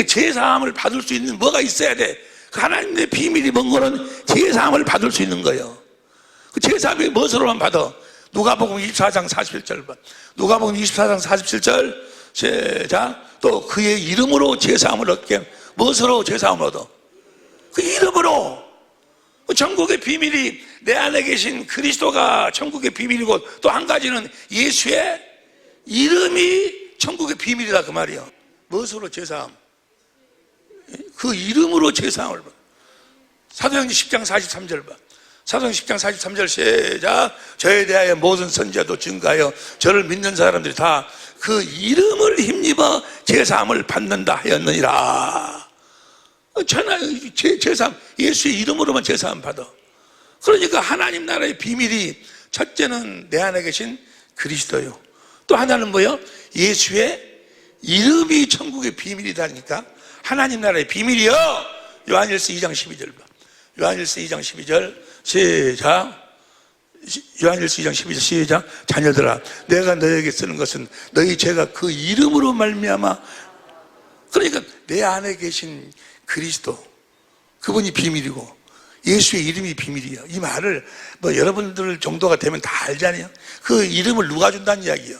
제사함을 받을 수 있는 뭐가 있어야 돼? 그 하나님의 비밀이 뭔 거는 제사함을 받을 수 있는 거예요. 그 제사함이 무엇으로만 받아? 누가복음 24장 47절 봐. 누가복음 24장 47절 시작. 또 그의 이름으로 제사함을 얻게. 무엇으로 제사함을 얻어? 그 이름으로. 천국의 비밀이 내 안에 계신 그리스도가 천국의 비밀이고 또 한 가지는 예수의 이름이 천국의 비밀이다 그 말이야. 무엇으로 제사함? 그 이름으로 제사함을 받아. 사도행전 10장 43절 봐. 사도행전 10장 43절 시작. 저에 대하여 모든 선지자도 증거하여 저를 믿는 사람들이 다 그 이름을 힘입어 제사함을 받는다 하였느니라. 제사함, 예수의 이름으로만 제사함 받아. 그러니까 하나님 나라의 비밀이 첫째는 내 안에 계신 그리스도요. 또 하나는 뭐요? 예수의 이름이 천국의 비밀이다니까. 하나님 나라의 비밀이요. 요한일서 2장 12절 봐. 요한일서 2장 12절 시작. 요한일서 2장 12절 시작. 자녀들아, 내가 너에게 쓰는 것은 너희 죄가 그 이름으로 말미암아. 그러니까 내 안에 계신 그리스도, 그분이 비밀이고 예수의 이름이 비밀이야. 이 말을 뭐 여러분들 정도가 되면 다 알잖아요. 그 이름을 누가 준다는 이야기예요.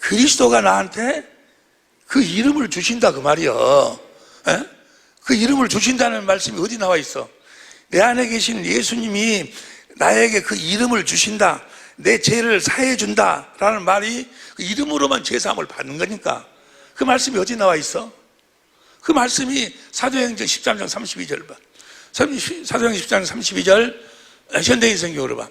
그리스도가 나한테 그 이름을 주신다 그 말이요. 그 이름을 주신다는 말씀이 어디 나와 있어? 내 안에 계신 예수님이 나에게 그 이름을 주신다, 내 죄를 사해 준다 라는 말이 그 이름으로만 제사함을 받는 거니까. 그 말씀이 어디 나와 있어? 그 말씀이 사도행전 13장 32절 봐. 사도행전 13장 32절 현대인 성경으로 봐.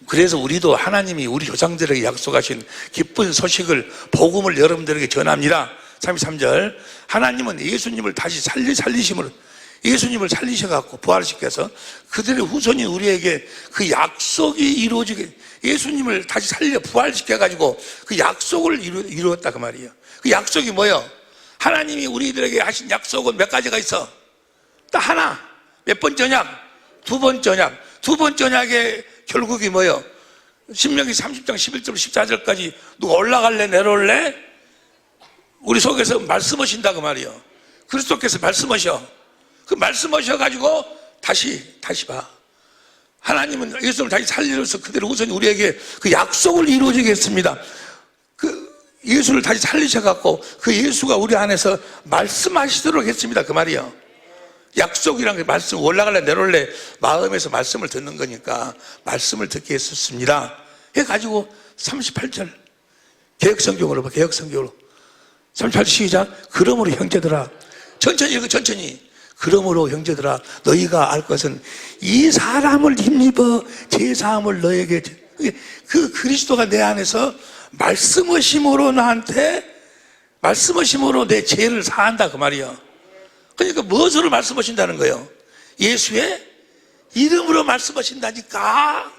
그래서 우리도 하나님이 우리 조상들에게 약속하신 기쁜 소식을, 복음을 여러분들에게 전합니다. 33절, 하나님은 예수님을 다시 살리심으로, 예수님을 살리셔갖고 부활시켜서 그들의 후손인 우리에게 그 약속이 이루어지게, 예수님을 다시 살려 부활시켜가지고 그 약속을 이루었다 그 말이에요. 그 약속이 뭐예요? 하나님이 우리들에게 하신 약속은 몇 가지가 있어? 딱 하나. 몇 번째 언약? 두 번째 언약. 두 번째 언약의 결국이 뭐예요? 신명기 30장 11절 14절까지 누가 올라갈래 내려올래? 우리 속에서 말씀하신다 그 말이에요. 그리스도께서 말씀하셔. 그 말씀하셔가지고 다시 봐. 하나님은 예수를 다시 살리셔서 그대로 우선 우리에게 그 약속을 이루어지게 했습니다. 그 예수를 다시 살리셔갖고 그 예수가 우리 안에서 말씀하시도록 했습니다 그 말이에요. 약속이란 게 말씀, 올라갈래 내려올래 마음에서 말씀을 듣는 거니까 말씀을 듣게 했었습니다. 해가지고 38절 개혁성경으로 봐. 개혁성경으로 38절 시작. 그러므로 형제들아, 천천히 읽어. 천천히. 그러므로 형제들아, 너희가 알 것은 이 사람을 힘입어 제사함을 너에게, 그 그리스도가 내 안에서 말씀하심으로 나한테, 말씀하심으로 내 죄를 사한다 그 말이야. 그러니까 무엇으로 말씀하신다는 거예요? 예수의 이름으로 말씀하신다니까.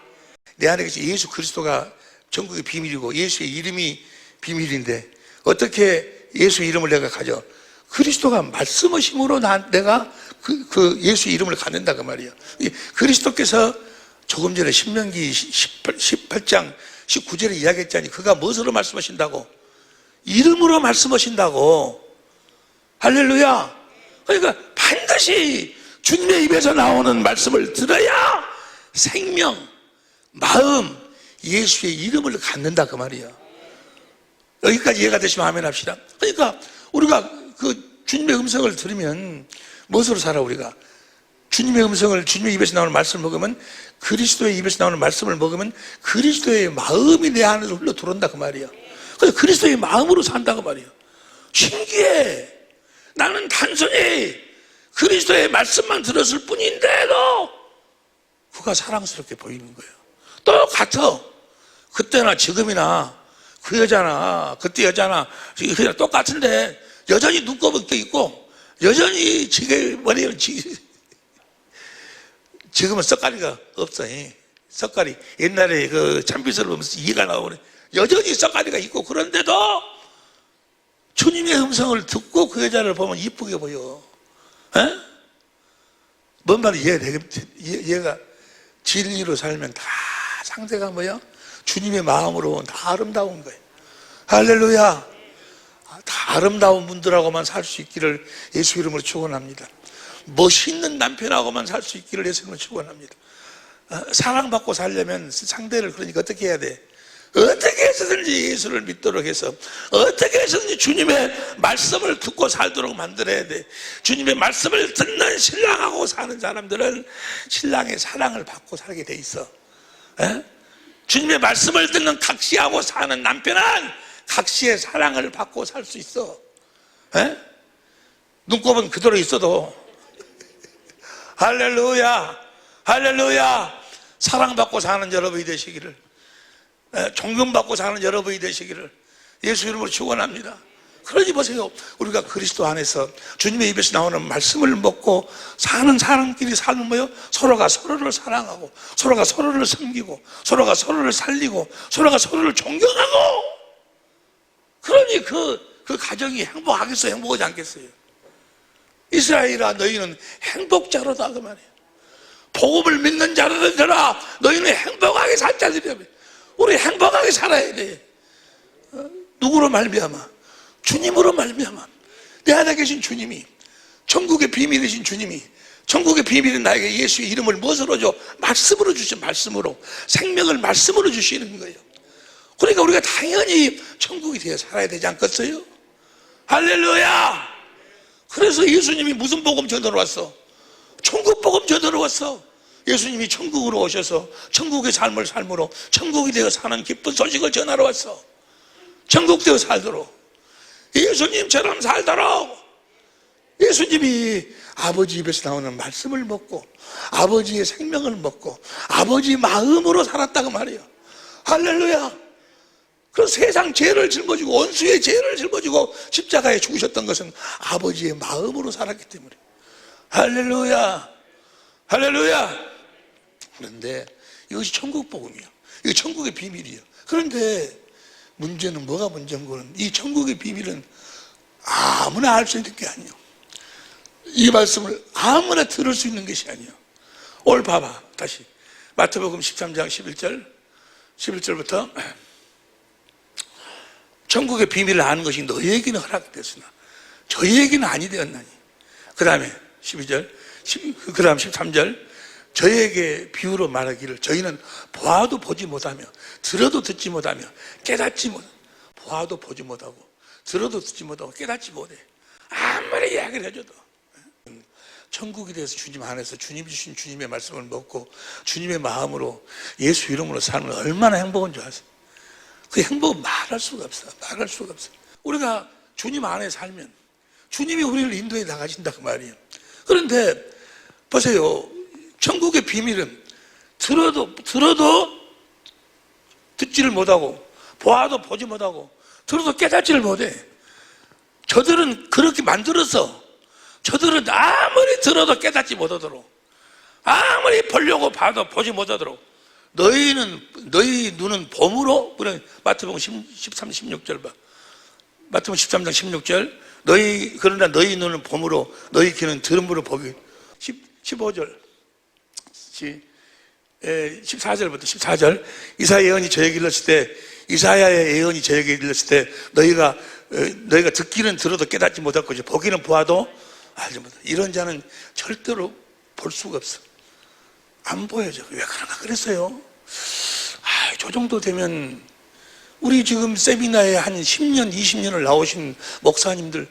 내 안에 계신 예수 그리스도가 전국의 비밀이고 예수의 이름이 비밀인데 어떻게 예수 이름을 내가 가져? 그리스도가 말씀하심으로 내가 그 예수 이름을 갖는다 그 말이에요. 그리스도께서 조금 전에 신명기 18장 19절에 이야기했잖니. 그가 무엇으로 말씀하신다고? 이름으로 말씀하신다고. 할렐루야. 그러니까 반드시 주님의 입에서 나오는 말씀을 들어야 생명, 마음, 예수의 이름을 갖는다 그 말이에요. 여기까지 이해가 되시면 아멘 합시다. 그러니까 우리가 그 주님의 음성을 들으면 무엇으로 살아? 우리가 주님의 음성을, 주님의 입에서 나오는 말씀을 먹으면, 그리스도의 입에서 나오는 말씀을 먹으면 그리스도의 마음이 내 안으로 흘러 들어온다 그 말이에요. 그래서 그리스도의 마음으로 산다 그 말이에요. 신기해. 나는 단순히 그리스도의 말씀만 들었을 뿐인데도 그가 사랑스럽게 보이는 거예요. 똑같아. 그때나 지금이나 그 여자나 그때 여자나 그냥 똑같은데 여전히 눈곱은 껴 있고 여전히 머리는 지금은 썩가리가 없어. 썩가리. 옛날에 그 참빗을 보면서 이가 나오네. 여전히 썩가리가 있고 그런데도 주님의 음성을 듣고 그 여자를 보면 이쁘게 보여. 에? 뭔 말이 얘가 진리로 살면 다 상대가 뭐야? 주님의 마음으로 다 아름다운 거예요. 할렐루야. 다 아름다운 분들하고만 살 수 있기를 예수 이름으로 축원합니다. 멋있는 남편하고만 살 수 있기를 예수 이름으로 축원합니다. 사랑받고 살려면 상대를 그러니까 어떻게 해야 돼? 어떻게 해서든지 예수를 믿도록 해서 어떻게 해서든지 주님의 말씀을 듣고 살도록 만들어야 돼. 주님의 말씀을 듣는 신랑하고 사는 사람들은 신랑의 사랑을 받고 살게 돼 있어. 에? 주님의 말씀을 듣는 각시하고 사는 남편은 각시의 사랑을 받고 살 수 있어. 에? 눈곱은 그대로 있어도 할렐루야, 할렐루야. 사랑받고 사는 여러분이 되시기를, 존경받고 사는 여러분이 되시기를 예수 이름으로 축원합니다. 그러지 보세요. 우리가 그리스도 안에서 주님의 입에서 나오는 말씀을 먹고 사는 사람끼리 사는 뭐요? 서로가 서로를 사랑하고 서로가 서로를 섬기고 서로가 서로를 살리고 서로가 서로를 존경하고, 그러니 그 가정이 행복하겠어요? 행복하지 않겠어요? 이스라엘아, 너희는 행복자로다 그 말이에요. 복음을 믿는 자들아, 너희는 행복하게 살 자들이야. 우리 행복하게 살아야 돼. 누구로 말미암아? 주님으로 말미암아. 내 안에 계신 주님이, 천국의 비밀이신 주님이, 천국의 비밀은 나에게 예수의 이름을 무엇으로 줘? 말씀으로 주신, 말씀으로. 생명을 말씀으로 주시는 거예요. 그러니까 우리가 당연히 천국이 되어 살아야 되지 않겠어요? 할렐루야. 그래서 예수님이 무슨 복음 전하러 왔어? 천국 복음 전하러 왔어. 예수님이 천국으로 오셔서 천국의 삶을 삶으로 천국이 되어 사는 기쁜 소식을 전하러 왔어. 천국 되어 살도록, 예수님처럼 살도록 예수님이 아버지 입에서 나오는 말씀을 먹고 아버지의 생명을 먹고 아버지 마음으로 살았다고 말이에요. 할렐루야. 그래서 세상 죄를 짊어지고 원수의 죄를 짊어지고 십자가에 죽으셨던 것은 아버지의 마음으로 살았기 때문에. 할렐루야. 할렐루야. 그런데 이것이 천국 복음이에요. 이거 천국의 비밀이에요. 그런데 문제는 뭐가 문제인 거는 이 천국의 비밀은 아무나 알 수 있는 게 아니에요. 이 말씀을 아무나 들을 수 있는 것이 아니에요. 오늘 봐봐. 다시 마태복음 13장 11절부터 천국의 비밀을 아는 것이 너희에게는 허락되었으나 저희에게는 아니 되었나니. 그 다음에 12절, 그 다음 13절, 저희에게 비유로 말하기를 저희는 보아도 보지 못하며 들어도 듣지 못하며 깨닫지 못, 보아도 보지 못하고 들어도 듣지 못하고 깨닫지 못해. 아무리 이야기를 해줘도 천국에 대해서 주님 안에서 주님 주신 주님의 말씀을 먹고 주님의 마음으로 예수 이름으로 살면 얼마나 행복한 줄 아세요? 그 행복은 말할 수가 없어. 말할 수가 없어. 우리가 주님 안에 살면 주님이 우리를 인도해 나가신다 그 말이에요. 그런데 보세요. 천국의 비밀은 들어도 듣지를 못하고 보아도 보지 못하고 들어도 깨닫지를 못해. 저들은 그렇게 만들어서 저들은 아무리 들어도 깨닫지 못하도록 아무리 보려고 봐도 보지 못하도록 너희 눈은 봄으로, 마태복음 13, 16절 봐. 마태복음 13장 16절. 그러나 너희 눈은 봄으로, 너희 귀는 들음으로 보기. 15절. 14절부터 14절. 이사야의 예언이 저에게 일렀을 때, 이사야의 예언이 저에게 일렀을 때, 너희가 듣기는 들어도 깨닫지 못할 것이고, 보기는 보아도 알지 못한다. 이런 자는 절대로 볼 수가 없어. 안 보여져. 왜 그런가 그랬어요? 저 정도 되면 우리 지금 세미나에 한 10년, 20년을 나오신 목사님들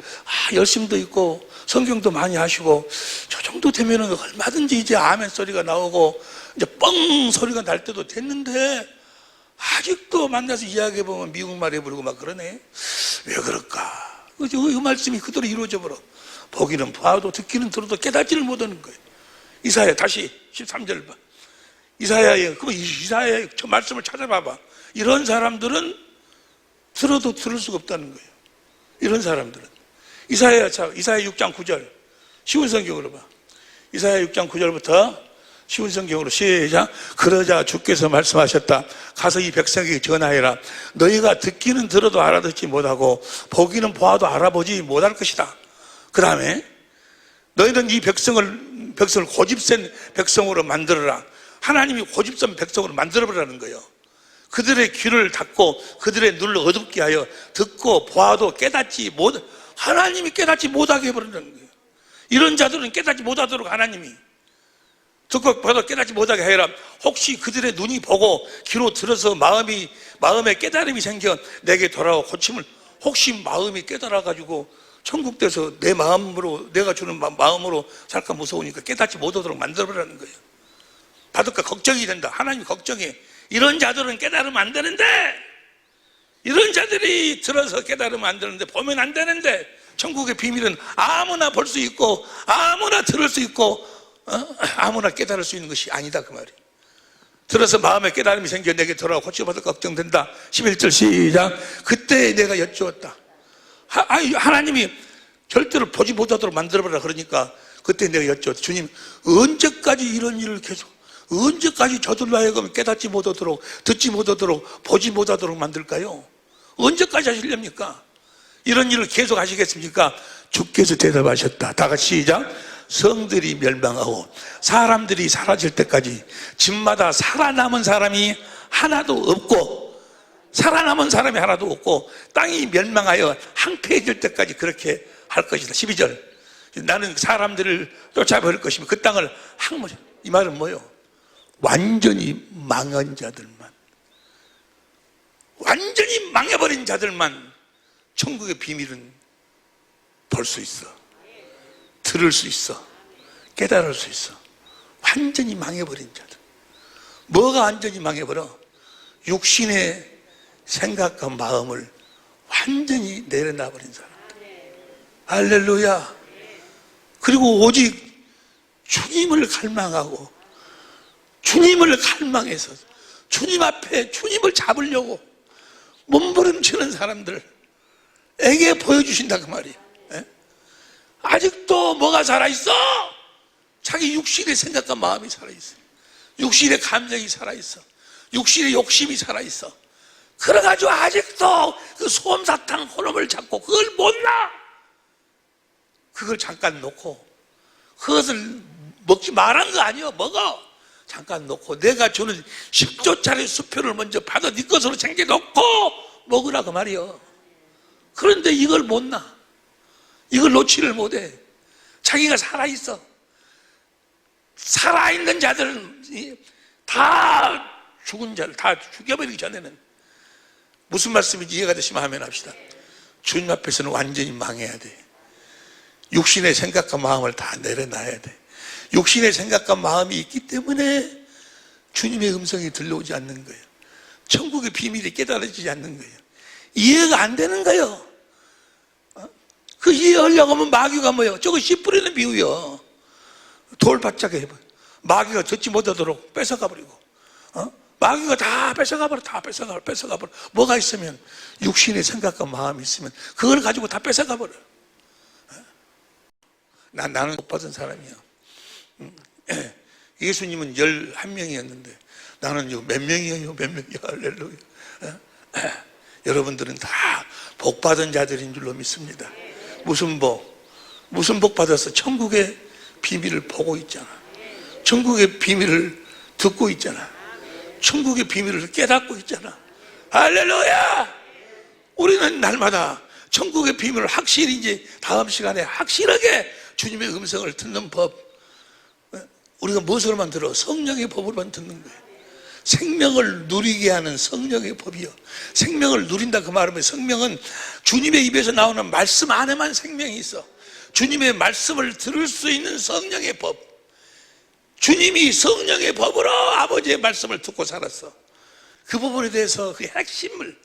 열심도 있고 성경도 많이 하시고 저 정도 되면 얼마든지 이제 아멘 소리가 나오고 이제 뻥 소리가 날 때도 됐는데 아직도 만나서 이야기해보면 미국말 해부르고 막 그러네. 왜 그럴까? 이 말씀이 그대로 이루어져 버려. 보기는 봐도 듣기는 들어도 깨닫지를 못하는 거예요. 이사야 다시 13절 봐. 이사야의 저 말씀을 찾아봐봐. 이런 사람들은 들어도 들을 수가 없다는 거예요. 이런 사람들은 이사야 6장 9절 쉬운 성경으로 봐. 이사야 6장 9절부터 쉬운 성경으로 시작. 그러자 주께서 말씀하셨다. 가서 이 백성에게 전하여라. 너희가 듣기는 들어도 알아듣지 못하고 보기는 보아도 알아보지 못할 것이다. 그 다음에 너희는 이 백성을 고집센 백성으로 만들어라. 하나님이 고집센 백성으로 만들어보라는 거예요. 그들의 귀를 닫고 그들의 눈을 어둡게 하여 듣고 보아도 깨닫지 못, 하나님이 깨닫지 못하게 해버린다는 거예요. 이런 자들은 깨닫지 못하도록 하나님이 듣고 봐도 깨닫지 못하게 하여라. 혹시 그들의 눈이 보고 귀로 들어서 마음에 깨달음이 생겨 내게 돌아와 고침을, 혹시 마음이 깨달아가지고 천국돼서 내 마음으로, 내가 주는 마음으로 살까 무서우니까 깨닫지 못하도록 만들어버리는 거예요. 받을까 걱정이 된다. 하나님 걱정해. 이런 자들은 깨달으면 안 되는데, 이런 자들이 들어서 깨달으면 안 되는데, 보면 안 되는데, 천국의 비밀은 아무나 볼 수 있고 아무나 들을 수 있고 아무나 깨달을 수 있는 것이 아니다 그 말이에요. 들어서 마음에 깨달음이 생겨 내게 돌아와 고쳐받을까 걱정된다. 11절 시작. 그때 내가 여쭈었다. 하나님이 절대로 보지 못하도록 만들어버려. 그러니까 그때 내가 여쭈었다. 주님, 언제까지 이런 일을 계속, 언제까지 저들로 하여금 깨닫지 못하도록, 듣지 못하도록, 보지 못하도록 만들까요? 언제까지 하시렵니까? 이런 일을 계속 하시겠습니까? 주께서 대답하셨다. 다 같이 시작. 성들이 멸망하고 사람들이 사라질 때까지 집마다 살아남은 사람이 하나도 없고, 땅이 멸망하여 황폐해질 때까지 그렇게 할 것이다. 12절. 나는 사람들을 쫓아버릴 것이며 그 땅을 항모자. 이 말은 뭐예요? 완전히 망한 자들만, 완전히 망해버린 자들만 천국의 비밀은 볼 수 있어, 들을 수 있어, 깨달을 수 있어. 완전히 망해버린 자들. 뭐가 완전히 망해버려? 육신의 생각과 마음을 완전히 내려놔버린 사람들. 할렐루야. 그리고 오직 주님을 갈망하고 주님을 갈망해서 주님 앞에 주님을 잡으려고 몸부림치는 사람들에게 보여주신다 그 말이에요. 예? 아직도 뭐가 살아있어? 자기 육신의 생각과 마음이 살아있어. 육신의 감정이 살아있어. 육신의 욕심이 살아있어. 그래가지고 아직도 그 솜사탕 혼음을 잡고 그걸 못 놔. 그걸 잠깐 놓고 그것을 먹지 말한 거 아니야. 먹어. 잠깐 놓고 내가 주는 10조짜리 수표를 먼저 받아 네 것으로 챙겨놓고 먹으라 그 말이야. 그런데 이걸 못 놔. 이걸 놓지를 못해. 자기가 살아있어. 살아있는 자들은 다 죽은 자를 다 죽여버리기 전에는 무슨 말씀인지 이해가 되시면 하면 합시다. 주님 앞에서는 완전히 망해야 돼. 육신의 생각과 마음을 다 내려놔야 돼. 육신의 생각과 마음이 있기 때문에 주님의 음성이 들려오지 않는 거예요. 천국의 비밀이 깨달아지지 않는 거예요. 이해가 안 되는 거예요. 그 이해하려고 하면 마귀가 뭐예요? 저거 씨 뿌리는 비유요. 돌바짝에 해봐. 마귀가 듣지 못하도록 뺏어가버리고, 마귀가 다 뺏어가버려. 뭐가 있으면 육신의 생각과 마음이 있으면 그걸 가지고 다 뺏어가버려. 나는 복 받은 사람이야. 예수님은 11명이었는데 나는 몇 명이에요? 할렐루야. 여러분들은 다 복 받은 자들인 줄로 믿습니다. 무슨 복 받아서 천국의 비밀을 보고 있잖아. 천국의 비밀을 듣고 있잖아. 천국의 비밀을 깨닫고 있잖아. 할렐루야. 우리는 날마다 천국의 비밀을 확실히 이제 다음 시간에 확실하게 주님의 음성을 듣는 법. 우리가 무엇으로만 들어? 성령의 법으로만 듣는 거예요. 생명을 누리게 하는 성령의 법이요. 생명을 누린다 그 말은 성명은 주님의 입에서 나오는 말씀 안에만 생명이 있어. 주님의 말씀을 들을 수 있는 성령의 법. 주님이 성령의 법으로 아버지의 말씀을 듣고 살았어. 그 부분에 대해서 그 핵심을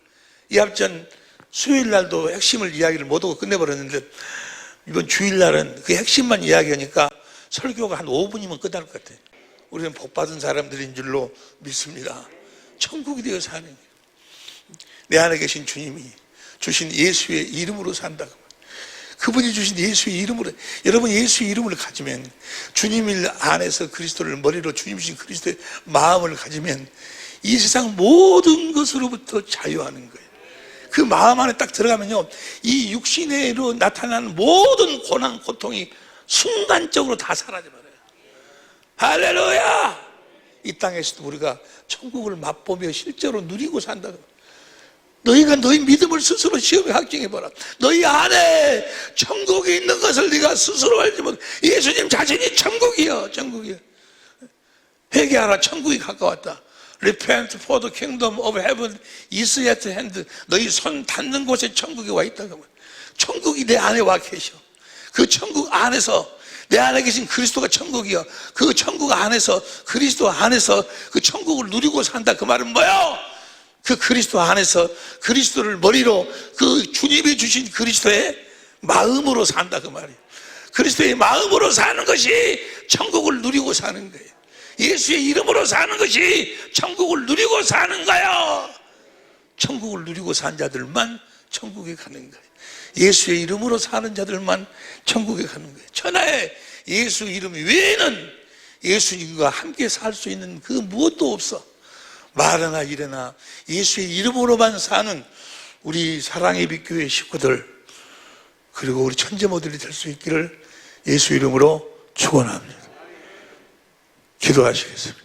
이 앞전 수요일날도 핵심을 이야기를 못하고 끝내버렸는데 이번 주일날은 그 핵심만 이야기하니까 설교가 한 5분이면 끝날 것 같아요. 우리는 복받은 사람들인 줄로 믿습니다. 천국이 되어 사는 거예요. 내 안에 계신 주님이 주신 예수의 이름으로 산다고. 그분이 주신 예수의 이름으로, 여러분 예수의 이름을 가지면, 주님 안에서 그리스도를 머리로 주님 주신 그리스도의 마음을 가지면 이 세상 모든 것으로부터 자유하는 거예요. 그 마음 안에 딱 들어가면요, 이 육신으로 나타나는 모든 고난, 고통이 순간적으로 다 사라져버려요. 할렐루야! 이 땅에서도 우리가 천국을 맛보며 실제로 누리고 산다고. 너희가 너희 믿음을 스스로 시험에 확증해봐라. 너희 안에 천국이 있는 것을 네가 스스로 알지 못. 예수님 자신이 천국이요, 천국이요. 회개하라, 천국이 가까웠다. Repent for the kingdom of heaven is at hand. 너희 손 닿는 곳에 천국이 와 있다고. 천국이 내 안에 와 계셔. 그 천국 안에서 내 안에 계신 그리스도가 천국이요. 그 천국 안에서, 그리스도 안에서 그 천국을 누리고 산다. 그 말은 뭐예요? 그 그리스도 안에서 그리스도를 머리로 그 주님이 주신 그리스도의 마음으로 산다. 그 말이에요. 그리스도의 마음으로 사는 것이 천국을 누리고 사는 거예요. 예수의 이름으로 사는 것이 천국을 누리고 사는 거예요. 천국을 누리고 산 자들만 천국에 가는 거예요. 예수의 이름으로 사는 자들만 천국에 가는 거예요. 천하에 예수 이름 외에는 예수님과 함께 살 수 있는 그 무엇도 없어. 말하나 이래나 예수의 이름으로만 사는 우리 사랑의 빛교회 식구들, 그리고 우리 천재모들이 될 수 있기를 예수 이름으로 축원합니다. 기도하시겠습니다.